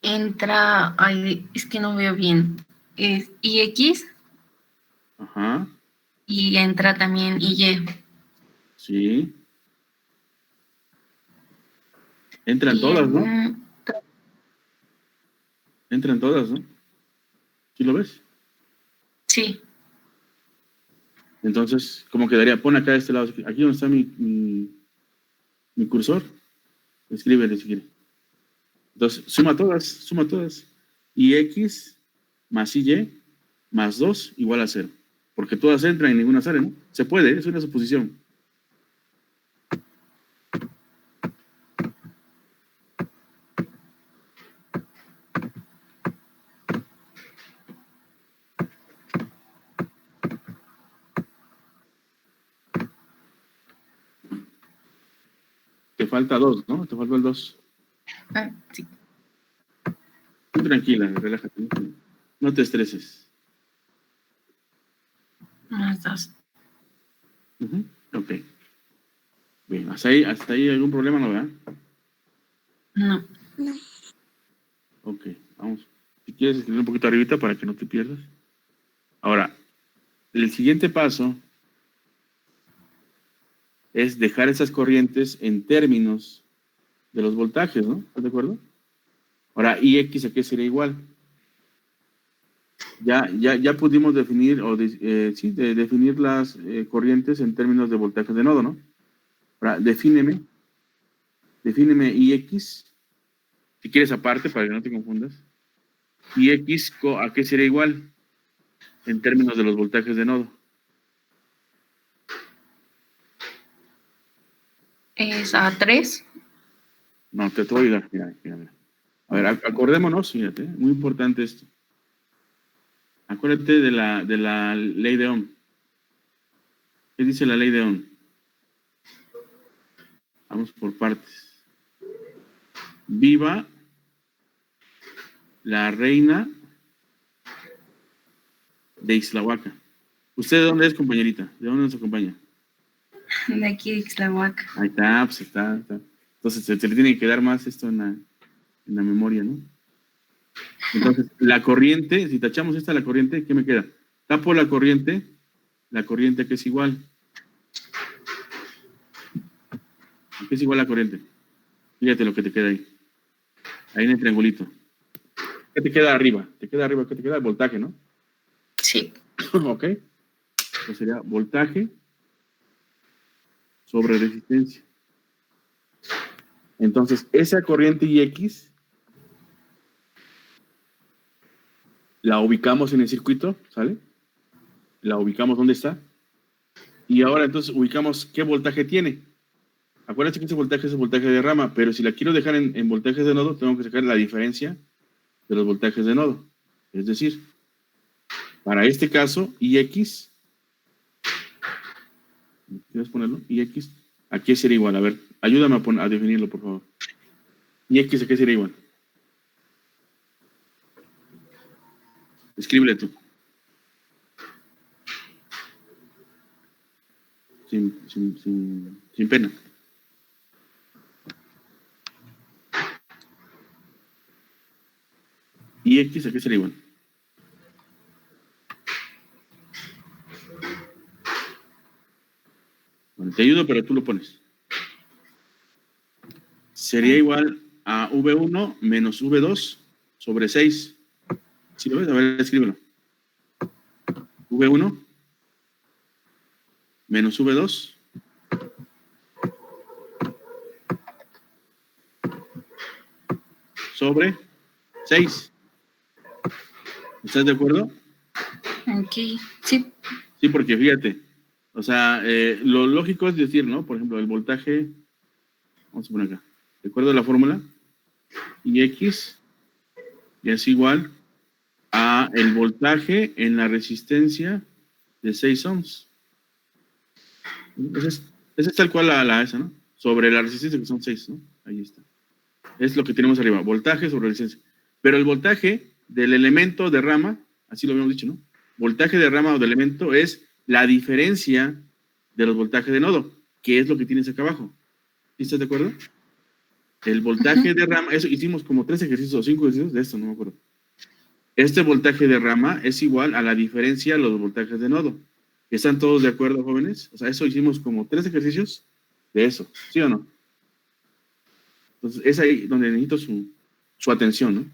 Entra, ay, es que no veo bien. Es IX Ajá, y entra también IY. sí. Entran Y todas, ¿no? Entran todas, ¿no? ¿Sí lo ves? sí, Entonces, ¿cómo quedaría? Pon acá de este lado, aquí donde está mi cursor, escríbele si quiere. Entonces, suma todas. Y X más Y más 2 igual a 0. Porque todas entran y ninguna sale, ¿no? Se puede, es una suposición. Te falta 2, ¿no? Te falta el 2. sí. Tú tranquila, relájate. No te estreses. Más dos. Ujú, ok. Bien, hasta ahí algún problema, ¿no, verdad? No. Ok, vamos. Si quieres escribir un poquito arribita para que no te pierdas. Ahora, el siguiente paso es dejar esas corrientes en términos de los voltajes, ¿no? ¿Estás de acuerdo? Ahora, IX a qué sería igual. Ya pudimos definir, definir las corrientes en términos de voltajes de nodo, ¿no? Ahora, defíneme IX, si quieres aparte, para que no te confundas. IX a qué sería igual en términos de los voltajes de nodo. Es A3. No, te voy a ayudar. Mira. A ver, acordémonos, fíjate, muy importante esto. Acuérdate de la ley de Ohm. ¿Qué dice la ley de Ohm? Vamos por partes. Viva la reina de Ixtlahuaca. ¿Usted de dónde es, compañerita? ¿De dónde nos acompaña? De aquí de Ixtlahuaca. Ahí está, pues está. Entonces se le tiene que quedar más esto en la memoria, ¿no? Entonces, la corriente, si tachamos esta la corriente, ¿qué me queda? Tapo la corriente que es igual. ¿A qué es igual la corriente? Fíjate lo que te queda ahí. Ahí en el triangulito. ¿Qué te queda arriba? ¿Qué te queda? El voltaje, ¿no? Sí. Ok. Entonces sería voltaje sobre resistencia. Entonces, esa corriente IX la ubicamos en el circuito, ¿sale? La ubicamos donde está. Y ahora entonces ubicamos qué voltaje tiene. Acuérdense que ese voltaje es el voltaje de rama, pero si la quiero dejar en voltajes de nodo, tengo que sacar la diferencia de los voltajes de nodo. Es decir, para este caso, IX, ¿quieres ponerlo? IX, ¿a qué sería igual? A ver, ayúdame a definirlo, por favor. IX, ¿a qué sería igual? Escríbele tú. Sin pena. IX, ¿a qué sería igual? Te ayudo, pero tú lo pones. Sería igual a V1 menos V2 sobre 6. ¿Sí lo ves? A ver, escríbelo. V1 menos V2 sobre 6. ¿Estás de acuerdo? Ok, sí. Sí, porque fíjate, o sea, lo lógico es decir, ¿no? Por ejemplo, el voltaje, vamos a poner acá, de acuerdo a la fórmula, Ix es igual a el voltaje en la resistencia de 6 ohms. Esa es tal cual esa, ¿no? Sobre la resistencia que son 6, ¿no? Ahí está. Es lo que tenemos arriba, voltaje sobre resistencia. Pero el voltaje del elemento de rama, así lo habíamos dicho, ¿no? Voltaje de rama o de elemento es la diferencia de los voltajes de nodo, que es lo que tienes acá abajo. ¿Sí estás de acuerdo? El voltaje de rama, eso hicimos como 3 ejercicios o 5 ejercicios de esto, no me acuerdo. Este voltaje de rama es igual a la diferencia de los voltajes de nodo. ¿Están todos de acuerdo, jóvenes? O sea, eso hicimos como 3 ejercicios de eso, ¿sí o no? Entonces, es ahí donde necesito su atención, ¿no?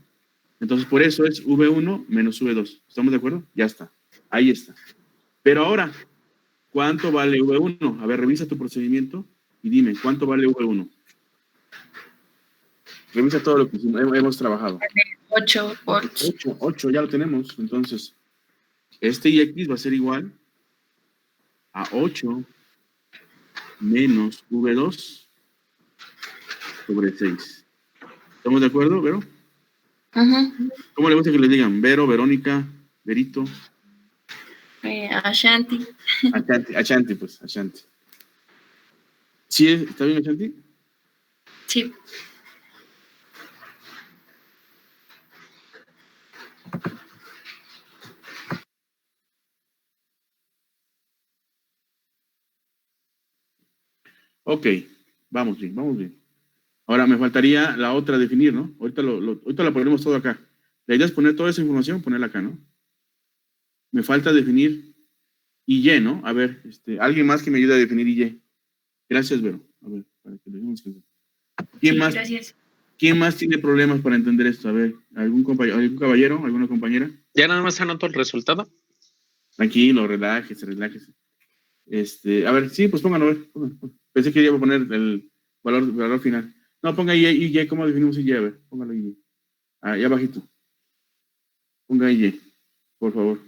Entonces, por eso es V1 menos V2. ¿Estamos de acuerdo? Ya está. Ahí está. Pero ahora, ¿cuánto vale V1? A ver, revisa tu procedimiento y dime, ¿cuánto vale V1? Revisa todo lo que hemos trabajado. 8 por 8, ya lo tenemos. Entonces, este Ix va a ser igual a 8 menos V2 sobre 6. ¿Estamos de acuerdo, Vero? ¿Cómo le gusta que les digan? Vero, Verónica, Verito. Ashanti. Ashanti, pues, Ashanti. ¿Sí está bien, Ashanti? Sí. Ok, vamos bien, vamos bien. Ahora me faltaría la otra definir, ¿no? Ahorita la ponemos todo acá. La idea es poner toda esa información, ponerla acá, ¿no? Me falta definir Y, ¿no? A ver, alguien más que me ayude a definir Y. Gracias, Vero. A ver, para que lo dejemos que... Sí, gracias. ¿Quién más tiene problemas para entender esto? A ver, ¿algún caballero, alguna compañera? Ya nada más anoto el resultado. Tranquilo, relájese. A ver, sí, pues pónganlo, a ver. Pensé que iba a poner el valor final. No, ponga Y, ¿cómo definimos Y? A ver, póngalo Y. Ahí abajito. Ponga Y, por favor.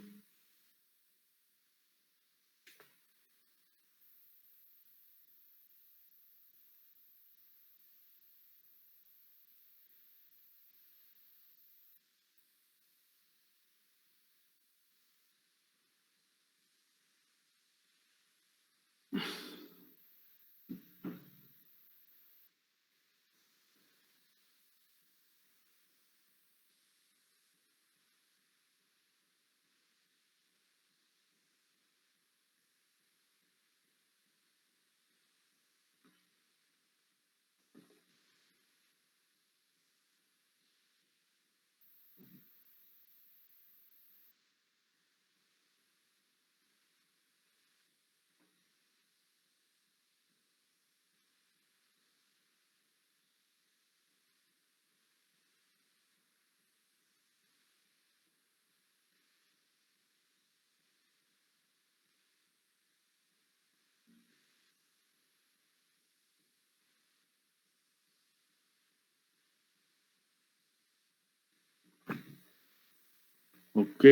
Ok.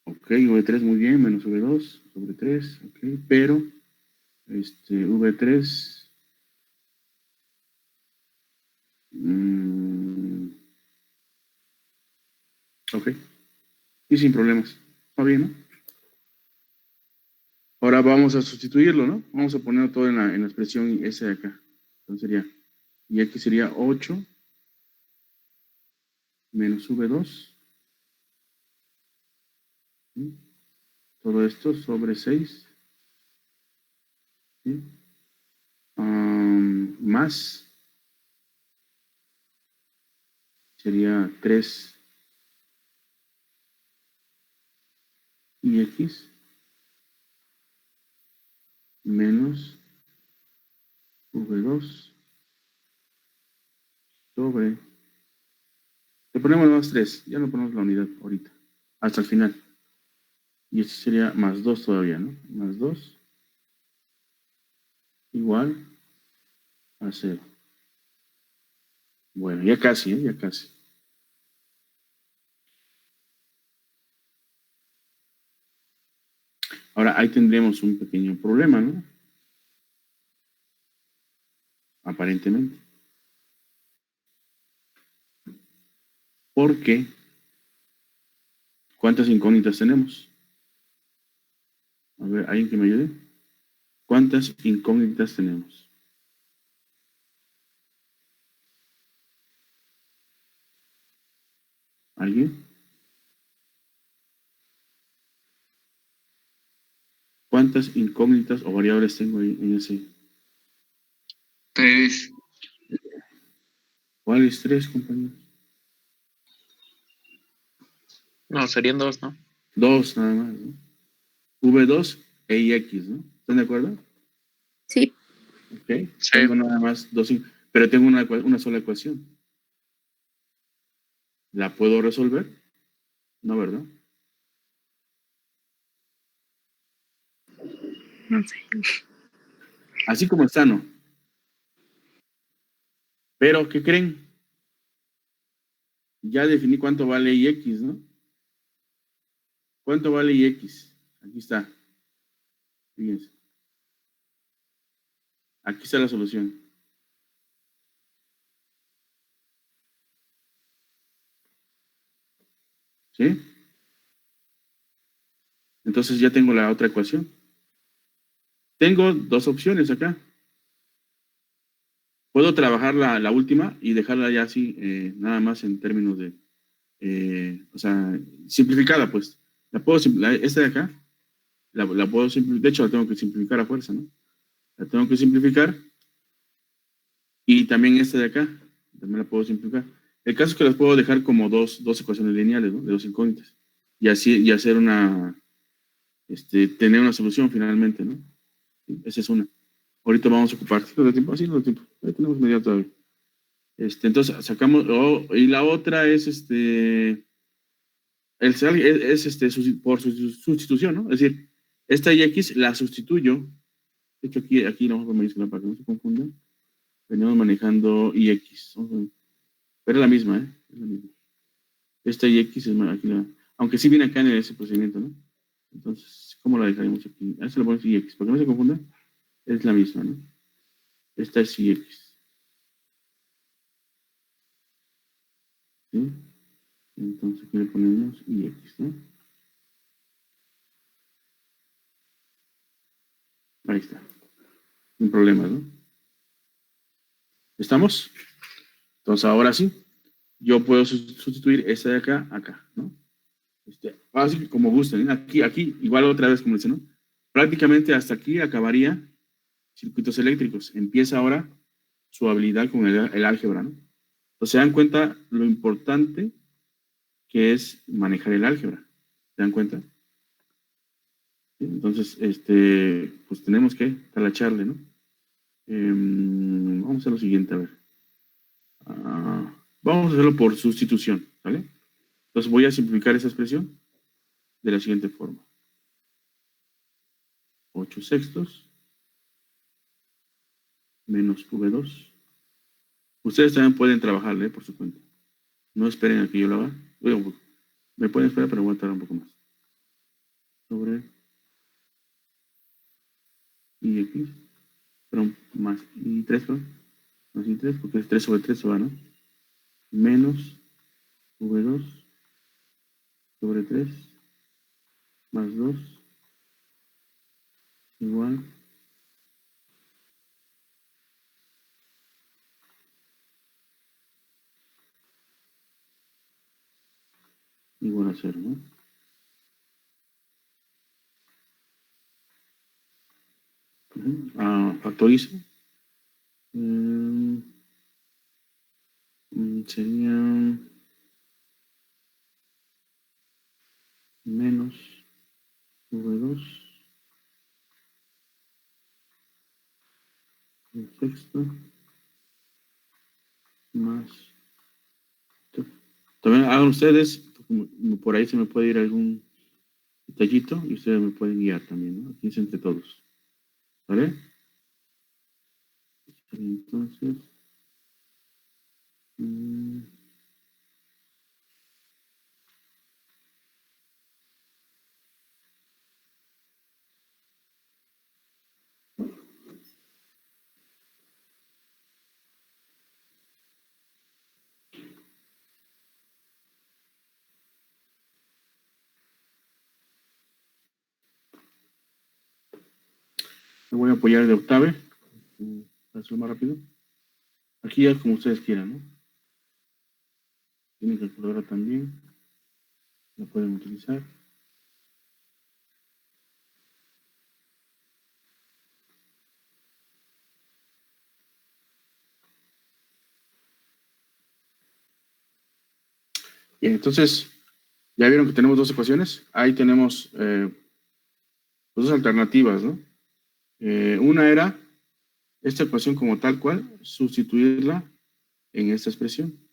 Ok, V3 muy bien, menos V2 sobre 3, ok, pero V3 ok, y sin problemas, está bien, ¿no? Ahora vamos a sustituirlo, ¿no? Vamos a poner todo en la expresión S de acá. Entonces sería, y aquí sería 8 menos V2, ¿sí? Todo esto sobre 6, ¿sí? Más sería 3 y X menos V2 sobre... Le ponemos más 3, ya no ponemos la unidad ahorita, hasta el final. Y este sería más 2 todavía, ¿no? Más 2 igual a 0. Bueno, ya casi, ¿eh? Ya casi. Ahora, ahí tendremos un pequeño problema, ¿no? Aparentemente. Porque, ¿cuántas incógnitas tenemos? A ver, ¿alguien que me ayude? ¿Cuántas incógnitas tenemos? ¿Alguien? ¿Cuántas incógnitas o variables tengo en ese? 3. ¿Cuáles 3, compañeros? No, serían 2, ¿no? 2 nada más, ¿no? V2 e IX, ¿no? ¿Están de acuerdo? Sí. Ok. Sí. Tengo nada más 2, pero tengo una sola ecuación. ¿La puedo resolver? No, ¿verdad? No sé. Así como está, no. Pero, ¿qué creen? Ya definí cuánto vale IX, ¿no? ¿Cuánto vale IX? Aquí está. Fíjense. Aquí está la solución. ¿Sí? Entonces ya tengo la otra ecuación. Tengo dos opciones acá. Puedo trabajar la última y dejarla ya así, nada más en términos de, o sea, simplificada, pues. Esta de acá, la puedo simplificar. De hecho, la tengo que simplificar a fuerza, ¿no? La tengo que simplificar. Y también esta de acá, también la puedo simplificar. El caso es que las puedo dejar como dos ecuaciones lineales, ¿no? De dos incógnitas. Y así, y hacer tener una solución finalmente, ¿no? Esa es una. Ahorita vamos a ocupar. ¿Sí nos da tiempo? Sí, nos da tiempo. Ahí tenemos media todavía. Entonces sacamos, y la otra es por sustitución, ¿no? Es decir, esta IX la sustituyo. De hecho, aquí vamos a mencionar para que no se confundan. Venimos manejando IX. Pero es la misma, ¿eh? Es la misma. Esta IX es aquí aunque sí viene acá en ese procedimiento, ¿no? Entonces, ¿cómo la dejaremos aquí? A eso le ponemos IX, para que no se confunda. Es la misma, ¿no? Esta es IX. ¿Sí? Entonces aquí le ponemos IX, ¿no? Ahí está. Sin problemas, ¿no? ¿Estamos? Entonces ahora sí, yo puedo sustituir esta de acá, ¿no? Así que como gusten, ¿eh? Aquí, igual otra vez como dice, ¿no? Prácticamente hasta aquí acabaría circuitos eléctricos. Empieza ahora su habilidad con el álgebra, ¿no? Entonces se dan cuenta lo importante que es manejar el álgebra. ¿Se dan cuenta? ¿Sí? Entonces, pues tenemos que talacharle, ¿no? Vamos a hacer lo siguiente, a ver. Vamos a hacerlo por sustitución, ¿vale? Entonces voy a simplificar esa expresión de la siguiente forma. 8 sextos menos V2. Ustedes también pueden trabajarle por su cuenta. No esperen a que yo lo haga. Oigan, me pueden esperar, pero voy a tardar un poco más. Sobre IX, perdón, más I3, perdón. Más I3, porque es 3 sobre 3 se va, ¿no? Menos V2 sobre 3 más 2 igual a 0, ¿no? Factorizo. Sería menos V2 texto más. También hagan ustedes, por ahí se me puede ir algún detallito y ustedes me pueden guiar también, ¿no? Aquí es entre todos. ¿Vale? Entonces. Me voy a apoyar de Octave. Para hacerlo más rápido. Aquí ya como ustedes quieran, ¿no? Tienen calculadora también. La pueden utilizar. Bien, entonces, ya vieron que tenemos dos ecuaciones. Ahí tenemos dos alternativas, ¿no? Una era esta ecuación como tal cual, sustituirla en esta expresión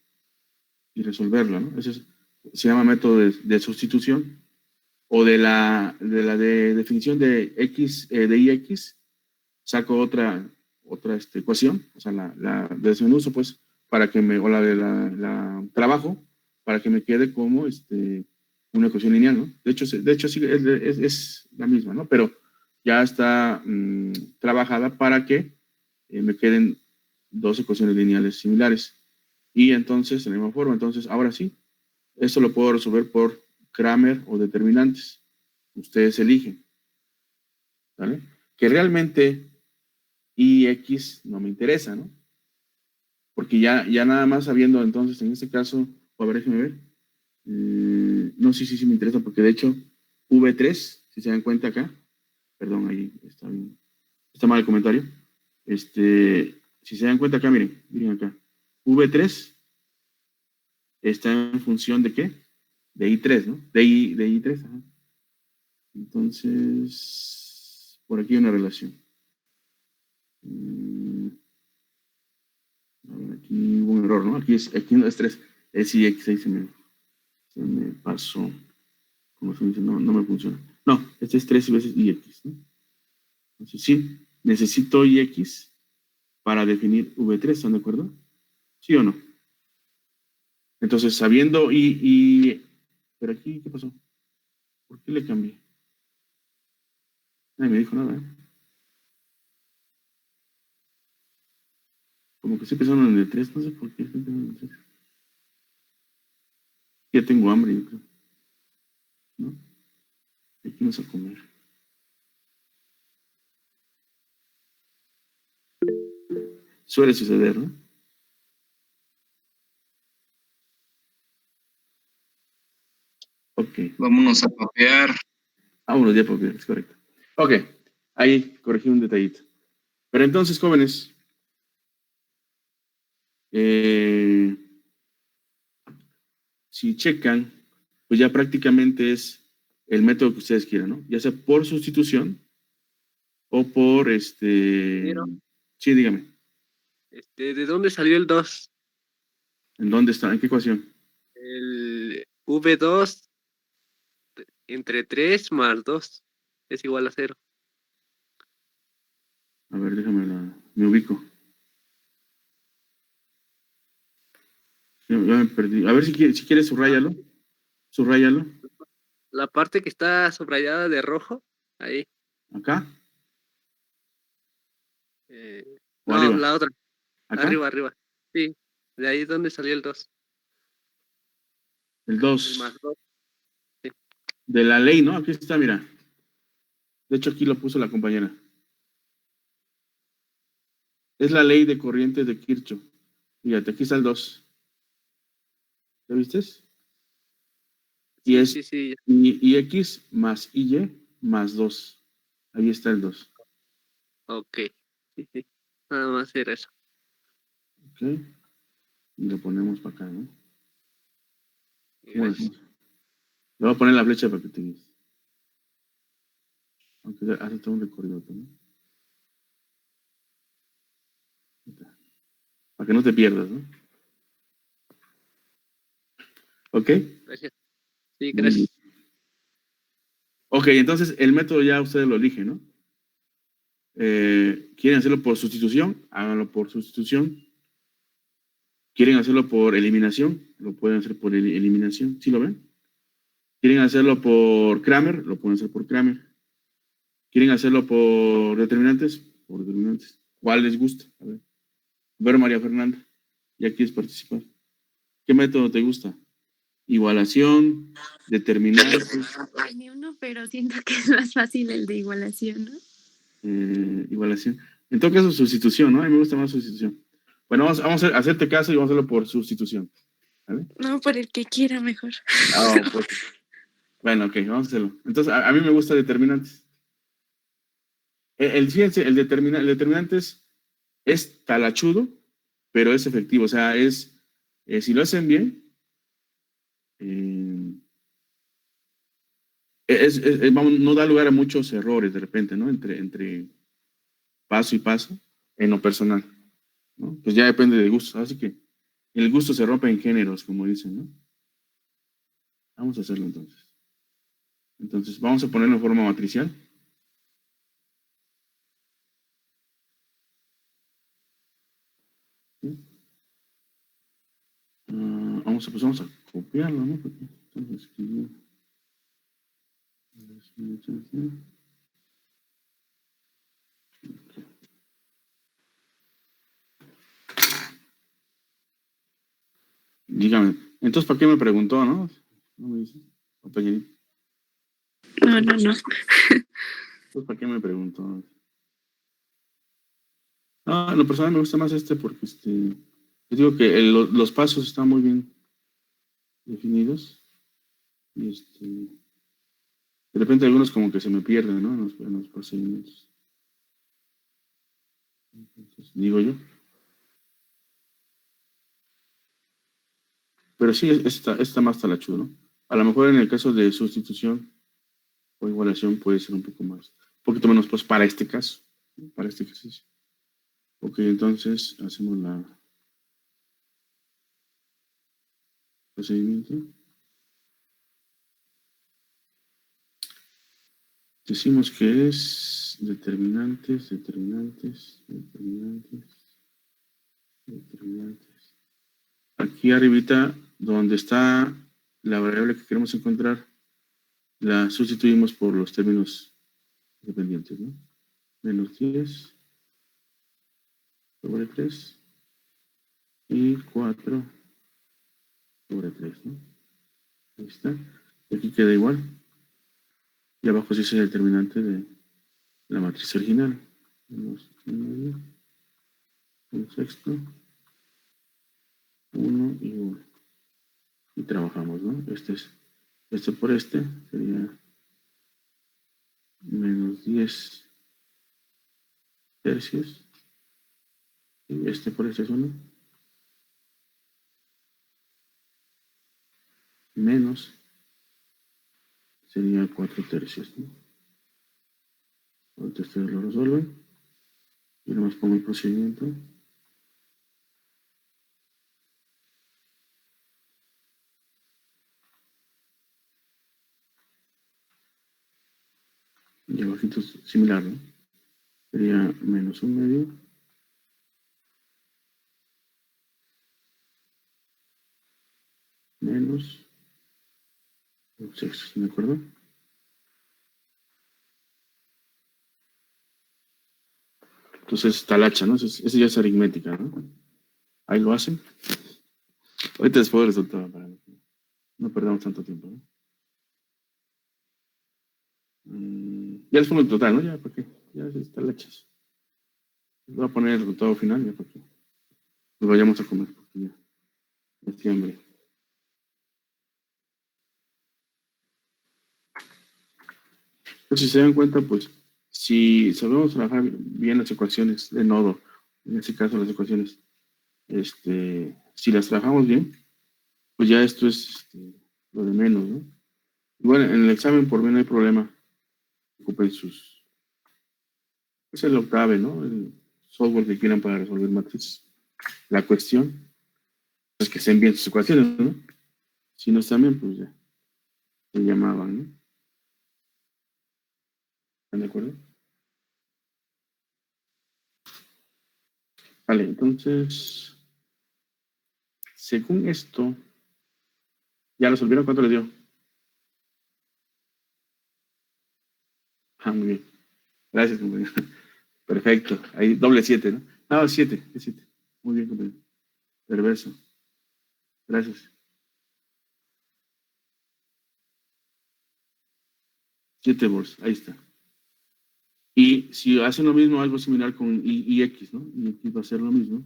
y resolverla, ¿no? Se llama método de sustitución o de la definición de x, de ix, saco otra ecuación, o sea, la desmenuzo, pues, para que o la trabajo para que me quede como una ecuación lineal, ¿no? De hecho sí, es la misma, ¿no? Pero ya está trabajada para que me queden dos ecuaciones lineales similares. Y entonces, de la misma forma, entonces, ahora sí, esto lo puedo resolver por Kramer o determinantes. Ustedes eligen, ¿vale? Que realmente IX no me interesa, ¿no? Porque ya nada más sabiendo, entonces, en este caso, a ver, déjenme ver. No, sí me interesa, porque de hecho, V3, si se dan cuenta acá, perdón, ahí está mal el comentario. Si se dan cuenta acá, miren acá. V3 está en función de ¿qué? De I3, ¿no? De I3, ajá. Entonces, por aquí hay una relación. A ver, aquí hubo un error, ¿no? Aquí no es 3, es IX, ahí se me pasó. Como se dice, no me funciona. No, este es 3 veces IX, ¿no? Entonces, sí, necesito IX para definir V3, ¿están de acuerdo? ¿Sí o no? Entonces, sabiendo pero aquí, ¿qué pasó? ¿Por qué le cambié? Nadie me dijo nada, ¿eh? Como que estoy pensando en el 3, no sé por qué estoy pensando en el 3. Ya tengo hambre, yo creo. ¿No? Aquí vamos a comer. Suele suceder, ¿no? Ok. Vámonos a papear. Vámonos ya, porque es correcto. Ok. Ahí corregí un detallito. Pero entonces, jóvenes, si checan, pues ya prácticamente es el método que ustedes quieran, ¿no? Ya sea por sustitución o por Pero, Sí, dígame. ¿de dónde salió el 2? ¿En dónde está? ¿En qué ecuación? El V2 entre 3 más 2 es igual a 0. A ver, me ubico. Ya me perdí. A ver si quieres, subrayalo. Subrayalo. La parte que está subrayada de rojo, ahí. Acá o No, arriba. la otra, Acá, arriba. Sí, de ahí es donde salió el 2. el El 2 más 2. Sí. de la ley, ¿no? Aquí está, mira. De hecho, aquí lo puso la compañera. Es la ley de corrientes de Kirchhoff. Fíjate, aquí está el 2. ¿Lo viste? Y es Sí. IX más IY más 2. Ahí está el 2. Ok. Sí. Nada más era eso. Ok. Y lo ponemos para acá, ¿no? ¿Cómo Gracias. decimos? Le voy a poner la flecha para que te guíes. Aunque hace todo un recorrido también. para que no te pierdas, ¿no? ¿Ok? Gracias. Sí, Muy gracias. bien. Ok, entonces el método ya ustedes lo eligen, ¿no? ¿Quieren hacerlo por sustitución? Háganlo por sustitución. ¿Quieren hacerlo por eliminación? Lo pueden hacer por eliminación. ¿Sí lo ven? ¿Quieren hacerlo por Kramer? Lo pueden hacer por Kramer. ¿Quieren hacerlo por determinantes? Por determinantes. ¿Cuál les gusta? A ver, María Fernanda, ya quieres participar. ¿Qué método te gusta? Igualación, determinantes, Ni uno, pero siento que es más fácil el de igualación, ¿no? igualación. En todo caso, sustitución, ¿no? A mí me gusta más sustitución. Bueno, vamos a hacerte caso y vamos a hacerlo por sustitución. ¿Vale? No, por el que quiera mejor. Pues, bueno, ok, vamos a hacerlo. Entonces, a mí me gusta determinantes. Fíjense, el determinantes es talachudo, pero es efectivo. O sea, si lo hacen bien, vamos, no da lugar a muchos errores de repente, ¿no? Entre paso y paso, en lo personal, ¿no? Pues ya depende del gusto. Así que el gusto se rompe en géneros, como dicen, ¿no? Vamos a hacerlo entonces. Entonces, vamos a ponerlo en forma matricial. ¿Sí? Vamos a copiarlo, ¿no? Porque estamos escribiendo. Dígame, entonces, ¿para qué me preguntó, no? No me dice, compañerito. No. Entonces, ¿para qué me preguntó? No, en lo personal me gusta más porque les digo que los pasos están muy bien definidos y de repente algunos como que se me pierden, ¿no? En los procedimientos. Entonces, digo yo. Pero sí, está más talachudo, ¿no? A lo mejor en el caso de sustitución o igualación puede ser un poquito menos pues para este caso, ¿no? Para este ejercicio. Ok, entonces hacemos procedimiento. Decimos que es determinantes. Aquí arribita, donde está la variable que queremos encontrar, la sustituimos por los términos dependientes, ¿no? Menos 10 sobre 3 y 4 sobre 3, ¿no? Ahí está. Y aquí queda igual. Y abajo sí es el determinante de la matriz original. Menos 1/2, un sexto, 1 y 1. Y trabajamos, ¿no? Este por sería menos 10 tercios. Y este por es 1. Menos sería 4 tercios, ¿no? Ahorita ustedes lo resuelven. Y nomás pongo el procedimiento. Y abajito es similar, ¿no? Sería menos 1/2. Menos un sexto, ¿sí me acuerdo? Entonces talacha, ¿no? Ese ya es aritmética, ¿no? Ahí lo hacen. Ahorita les puedo el resultado para que no perdamos tanto tiempo, ¿no? Ya les pongo el total, ¿no? Ya, ¿para qué? Ya es talachas. Les voy a poner el resultado final, ya para que nos vayamos a comer, porque ya estoy hambre. Pues si se dan cuenta, pues, si sabemos trabajar bien las ecuaciones de nodo, en este caso las ecuaciones, si las trabajamos bien, pues ya esto es lo de menos, ¿no? Bueno, en el examen por bien no hay problema. Ocupen es el Octave, ¿no? El software que quieran para resolver matrices. la cuestión, pues que estén bien sus ecuaciones, ¿no? Si no están bien, pues ya se llamaban, ¿no? ¿Están de acuerdo? Vale, entonces, según esto, ¿ya resolvieron cuánto le dio? Ah, muy bien. Gracias, compañero. Perfecto. Ahí, doble 7, ¿no? Ah, 7, es 7. Muy bien, compañero. Perverso. Gracias. 7 volts, ahí está. Y si hacen lo mismo, algo similar con y X, ¿no? Y X va a ser lo mismo.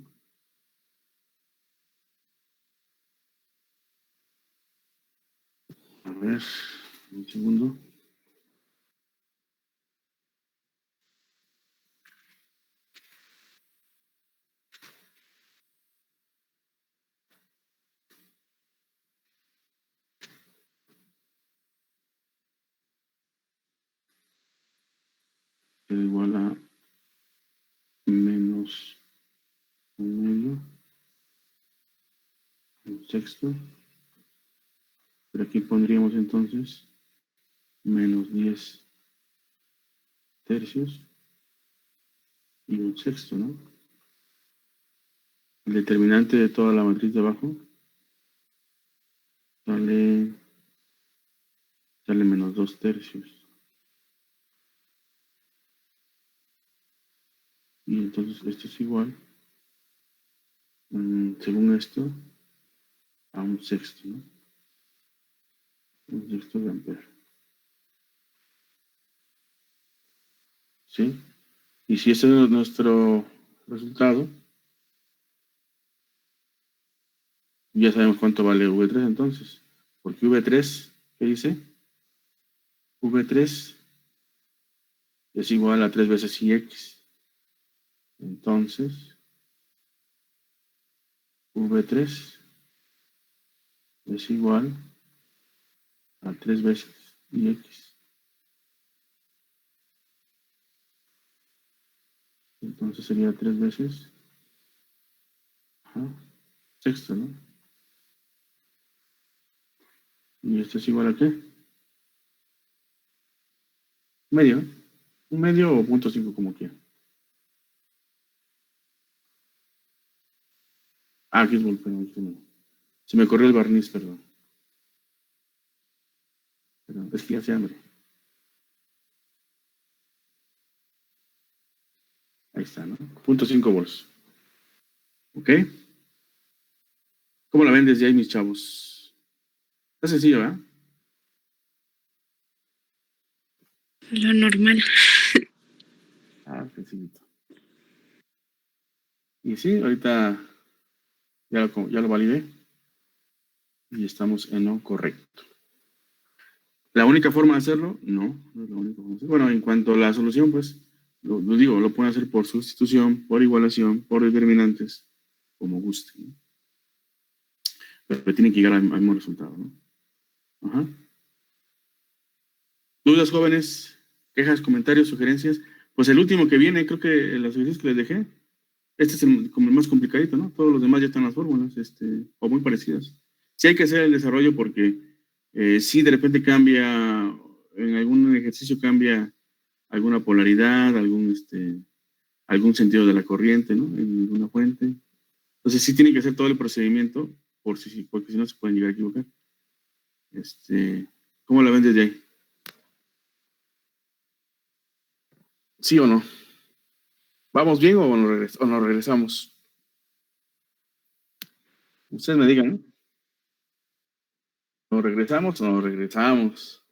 A ver, un segundo. Es igual a menos un medio, un sexto. Pero aquí pondríamos entonces menos 10 tercios y un sexto, ¿no? El determinante de toda la matriz de abajo sale menos 2 tercios. Y entonces esto es igual, según esto, a un sexto, ¿no? Un sexto de ampere. ¿Sí? Y si ese es nuestro resultado, ya sabemos cuánto vale V3 entonces. Porque V3, ¿qué dice? V3 es igual a 3 veces IX. Entonces, V3 es igual a 3 veces IX. Entonces sería 3 veces sexto, ¿no? ¿Y esto es igual a qué? Medio. Un medio o 0.5 como quiera. Ah, aquí es perdón, se me corrió el barniz, perdón. Perdón, es que ya hace hambre. Ahí está, ¿no? 0.5 volts. ¿Ok? ¿Cómo la ven desde ahí, mis chavos? Está sencillo, ¿verdad? Lo normal. Ah, sencillito. Y sí, ahorita ya lo validé y estamos en lo correcto. ¿La única forma de hacerlo? No, no es la única forma de hacerlo. Bueno, en cuanto a la solución, pues, lo digo, lo pueden hacer por sustitución, por igualación, por determinantes, como gusten, ¿no? Pero tienen que llegar al mismo resultado, ¿no? Ajá. ¿Dudas, jóvenes? ¿Quejas, comentarios, sugerencias? Pues el último que viene, creo que las sugerencias que les dejé, este es como el más complicadito, ¿no? Todos los demás ya están las fórmulas, o muy parecidas. Sí hay que hacer el desarrollo porque si de repente cambia, en algún ejercicio cambia alguna polaridad, algún sentido de la corriente, ¿no? En alguna fuente. Entonces sí tienen que hacer todo el procedimiento porque si no se pueden llegar a equivocar. ¿Cómo la ven desde ahí? ¿Sí o no? ¿Vamos bien o nos regresamos? Ustedes me digan, ¿no? ¿Nos regresamos o nos regresamos?